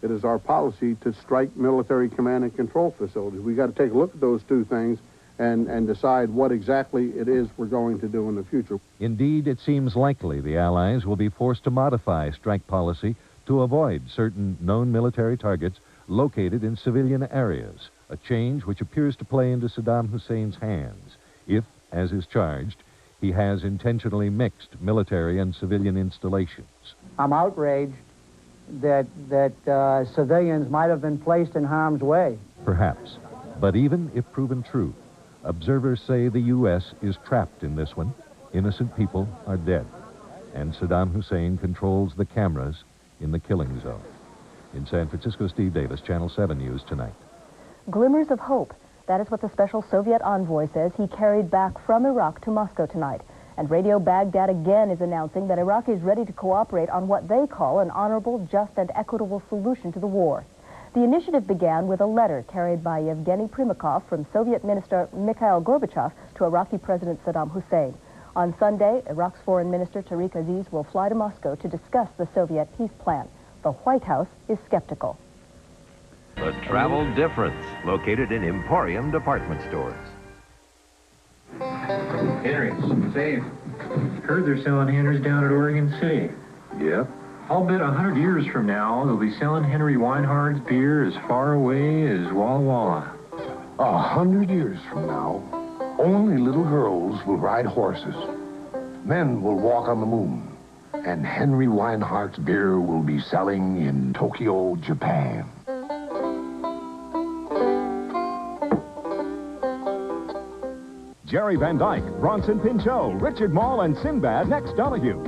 [SPEAKER 17] It is our policy to strike military command and control facilities. We've got to take a look at those two things and decide what exactly it is we're going to do in the future.
[SPEAKER 7] Indeed, it seems likely the Allies will be forced to modify strike policy to avoid certain known military targets located in civilian areas, a change which appears to play into Saddam Hussein's hands if, as is charged, he has intentionally mixed military and civilian installations.
[SPEAKER 18] I'm outraged that civilians might have been placed in harm's way.
[SPEAKER 7] Perhaps. But even if proven true, observers say the U.S. is trapped in this one. Innocent people are dead. And Saddam Hussein controls the cameras in the killing zone. In San Francisco, Steve Davis, Channel 7 News Tonight.
[SPEAKER 22] Glimmers of hope. That is what the special Soviet envoy says he carried back from Iraq to Moscow tonight. And Radio Baghdad again is announcing that Iraq is ready to cooperate on what they call an honorable, just, and equitable solution to the war. The initiative began with a letter carried by Yevgeny Primakov from Soviet Minister Mikhail Gorbachev to Iraqi President Saddam Hussein. On Sunday, Iraq's Foreign Minister Tariq Aziz will fly to Moscow to discuss the Soviet peace plan. The White House is skeptical.
[SPEAKER 25] The Travel Difference, located in Emporium department stores.
[SPEAKER 27] Henry, say, heard they're selling Henrys down at Oregon City.
[SPEAKER 21] Yeah?
[SPEAKER 27] I'll bet 100 years from now they'll be selling Henry Weinhard's beer as far away as Walla Walla.
[SPEAKER 21] 100 years from now,
[SPEAKER 11] Only little girls will ride horses. Men will walk on the moon. And Henry Weinhardt's beer will be selling in Tokyo, Japan.
[SPEAKER 12] Jerry Van Dyke, Bronson Pinchot, Richard Mall, and Sinbad next Donahue.